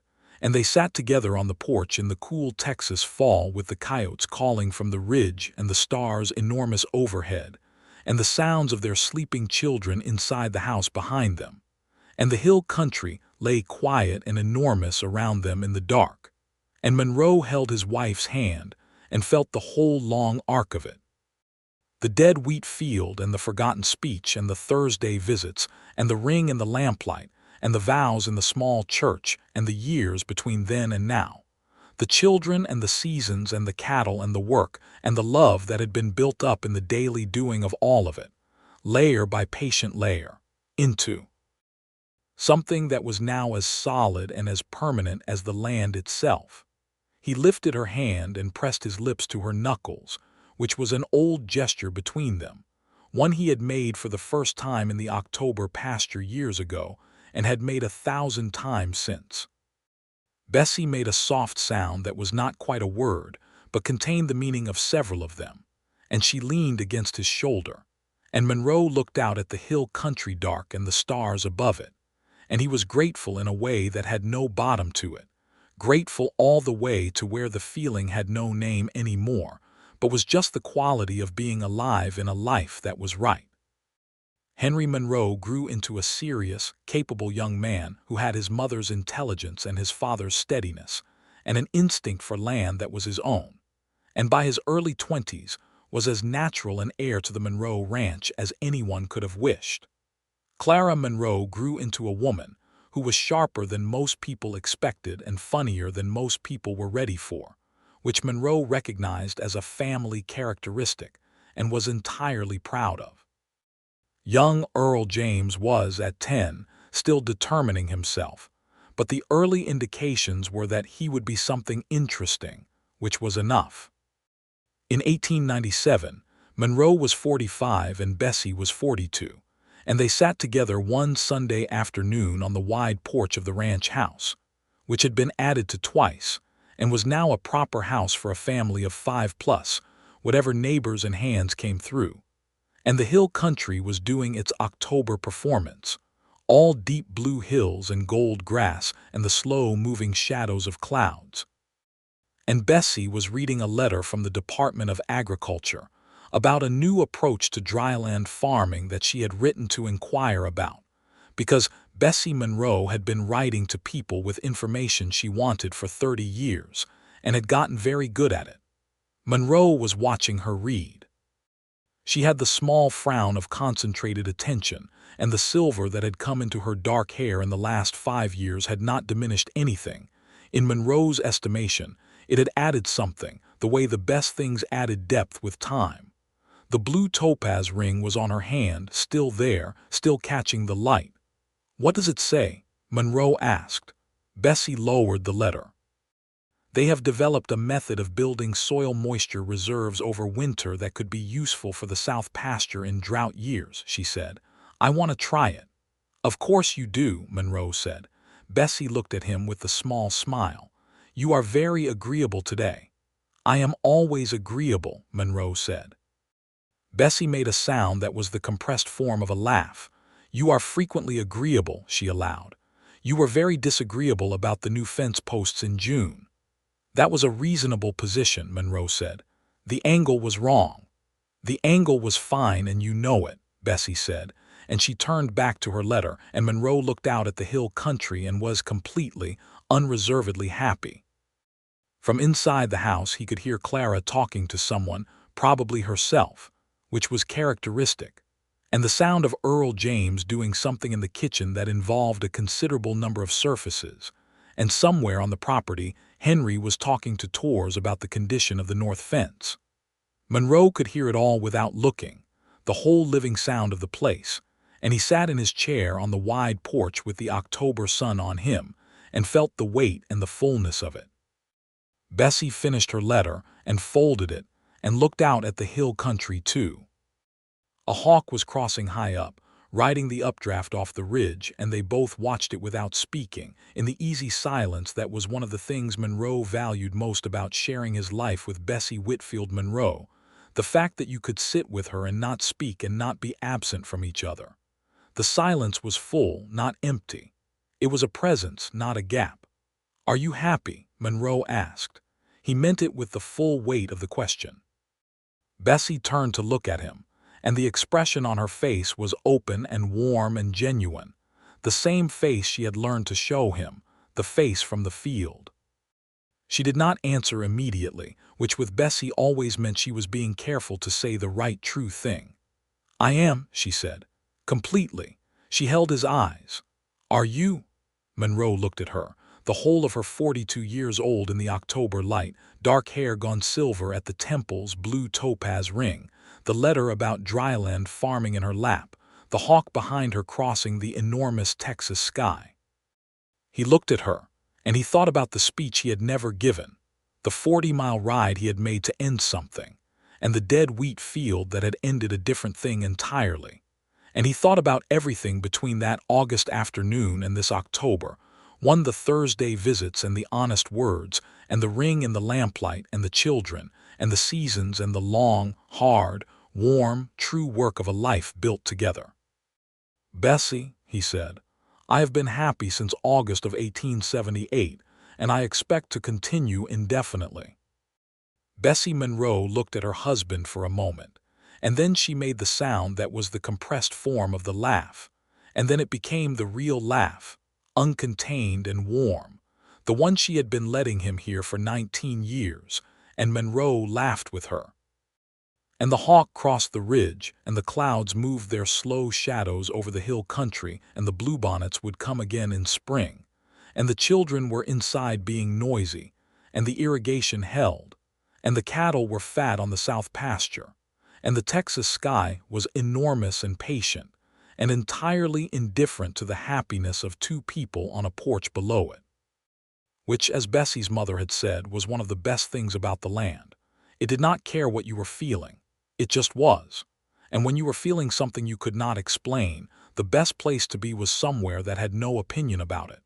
and they sat together on the porch in the cool Texas fall with the coyotes calling from the ridge and the stars enormous overhead, and the sounds of their sleeping children inside the house behind them, and the hill country lay quiet and enormous around them in the dark. And Monroe held his wife's hand and felt the whole long arc of it. The dead wheat field and the forgotten speech and the Thursday visits and the ring in the lamplight and the vows in the small church and the years between then and now. The children and the seasons and the cattle and the work and the love that had been built up in the daily doing of all of it, layer by patient layer, into something that was now as solid and as permanent as the land itself. He lifted her hand and pressed his lips to her knuckles, which was an old gesture between them, one he had made for the first time in the October pasture years ago and had made 1,000 times since. Bessie made a soft sound that was not quite a word, but contained the meaning of several of them, and she leaned against his shoulder, and Monroe looked out at the hill country dark and the stars above it, and he was grateful in a way that had no bottom to it, grateful all the way to where the feeling had no name any more, but was just the quality of being alive in a life that was right. Henry Monroe grew into a serious, capable young man who had his mother's intelligence and his father's steadiness, and an instinct for land that was his own, and by his early 20s was as natural an heir to the Monroe Ranch as anyone could have wished. Clara Monroe grew into a woman who was sharper than most people expected and funnier than most people were ready for, which Monroe recognized as a family characteristic and was entirely proud of. Young Earl James was, at 10, still determining himself, but the early indications were that he would be something interesting, which was enough. In 1897, Monroe was 45 and Bessie was 42, and they sat together one Sunday afternoon on the wide porch of the ranch house, which had been added to twice, and was now a proper house for a family of 5+, whatever neighbors and hands came through. And the hill country was doing its October performance, all deep blue hills and gold grass and the slow-moving shadows of clouds. And Bessie was reading a letter from the Department of Agriculture about a new approach to dryland farming that she had written to inquire about, because Bessie Monroe had been writing to people with information she wanted for 30 years and had gotten very good at it. Monroe was watching her read. She had the small frown of concentrated attention, and the silver that had come into her dark hair in the last 5 years had not diminished anything. In Monroe's estimation, it had added something, the way the best things added depth with time. The blue topaz ring was on her hand, still there, still catching the light. "What does it say?" Monroe asked. Bessie lowered the letter. "They have developed a method of building soil moisture reserves over winter that could be useful for the South pasture in drought years," she said. "I want to try it." "Of course you do," Monroe said. Bessie looked at him with a small smile. "You are very agreeable today." "I am always agreeable," Monroe said. Bessie made a sound that was the compressed form of a laugh. "You are frequently agreeable," she allowed. "You were very disagreeable about the new fence posts in June." "That was a reasonable position," Monroe said. "The angle was wrong." "The angle was fine and you know it," Bessie said, and she turned back to her letter, and Monroe looked out at the hill country and was completely, unreservedly happy. From inside the house he could hear Clara talking to someone, probably herself, which was characteristic, and the sound of Earl James doing something in the kitchen that involved a considerable number of surfaces, and somewhere on the property Henry was talking to Torres about the condition of the north fence. Monroe could hear it all without looking, the whole living sound of the place, and he sat in his chair on the wide porch with the October sun on him and felt the weight and the fullness of it. Bessie finished her letter and folded it and looked out at the hill country too. A hawk was crossing high up, riding the updraft off the ridge, and they both watched it without speaking, in the easy silence that was one of the things Monroe valued most about sharing his life with Bessie Whitfield Monroe, the fact that you could sit with her and not speak and not be absent from each other. The silence was full, not empty. It was a presence, not a gap. "Are you happy?" Monroe asked. He meant it with the full weight of the question. Bessie turned to look at him, and the expression on her face was open and warm and genuine, the same face she had learned to show him, the face from the field. She did not answer immediately, which with Bessie always meant she was being careful to say the right true thing. "I am," she said, "completely." She held his eyes. "Are you?" Monroe looked at her, the whole of her 42 years old in the October light, dark hair gone silver at the temples, blue topaz ring, the letter about dryland farming in her lap, the hawk behind her crossing the enormous Texas sky. He looked at her, and he thought about the speech he had never given, the 40-mile ride he had made to end something, and the dead wheat field that had ended a different thing entirely. And he thought about everything between that August afternoon and this October, the Thursday visits and the honest words, and the ring in the lamplight and the children, and the seasons and the long, hard, warm, true work of a life built together. "Bessie," he said, "I have been happy since August of 1878, and I expect to continue indefinitely." Bessie Monroe looked at her husband for a moment, and then she made the sound that was the compressed form of the laugh, and then it became the real laugh, uncontained and warm, the one she had been letting him hear for 19 years, and Monroe laughed with her. And the hawk crossed the ridge, and the clouds moved their slow shadows over the hill country, and the bluebonnets would come again in spring, and the children were inside being noisy, and the irrigation held, and the cattle were fat on the south pasture, and the Texas sky was enormous and patient, and entirely indifferent to the happiness of two people on a porch below it. Which, as Bessie's mother had said, was one of the best things about the land. It did not care what you were feeling. It just was. And when you were feeling something you could not explain, the best place to be was somewhere that had no opinion about it.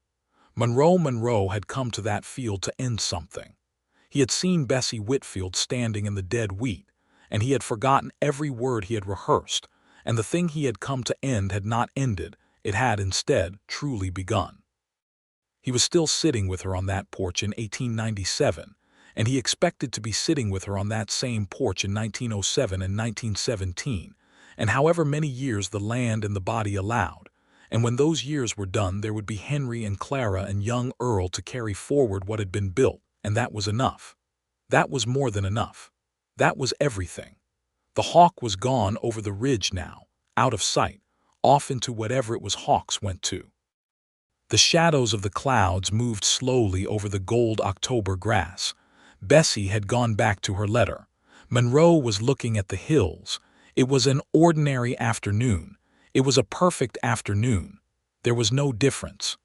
Monroe Monroe had come to that field to end something. He had seen Bessie Whitfield standing in the dead wheat, and he had forgotten every word he had rehearsed, and the thing he had come to end had not ended, it had instead truly begun. He was still sitting with her on that porch in 1897, and he expected to be sitting with her on that same porch in 1907 and 1917, and however many years the land and the body allowed, and when those years were done there would be Henry and Clara and young Earl to carry forward what had been built, and that was enough. That was more than enough. That was everything. The hawk was gone over the ridge now, out of sight, off into whatever it was hawks went to. The shadows of the clouds moved slowly over the gold October grass. Bessie had gone back to her letter. Monroe was looking at the hills. It was an ordinary afternoon. It was a perfect afternoon. There was no difference.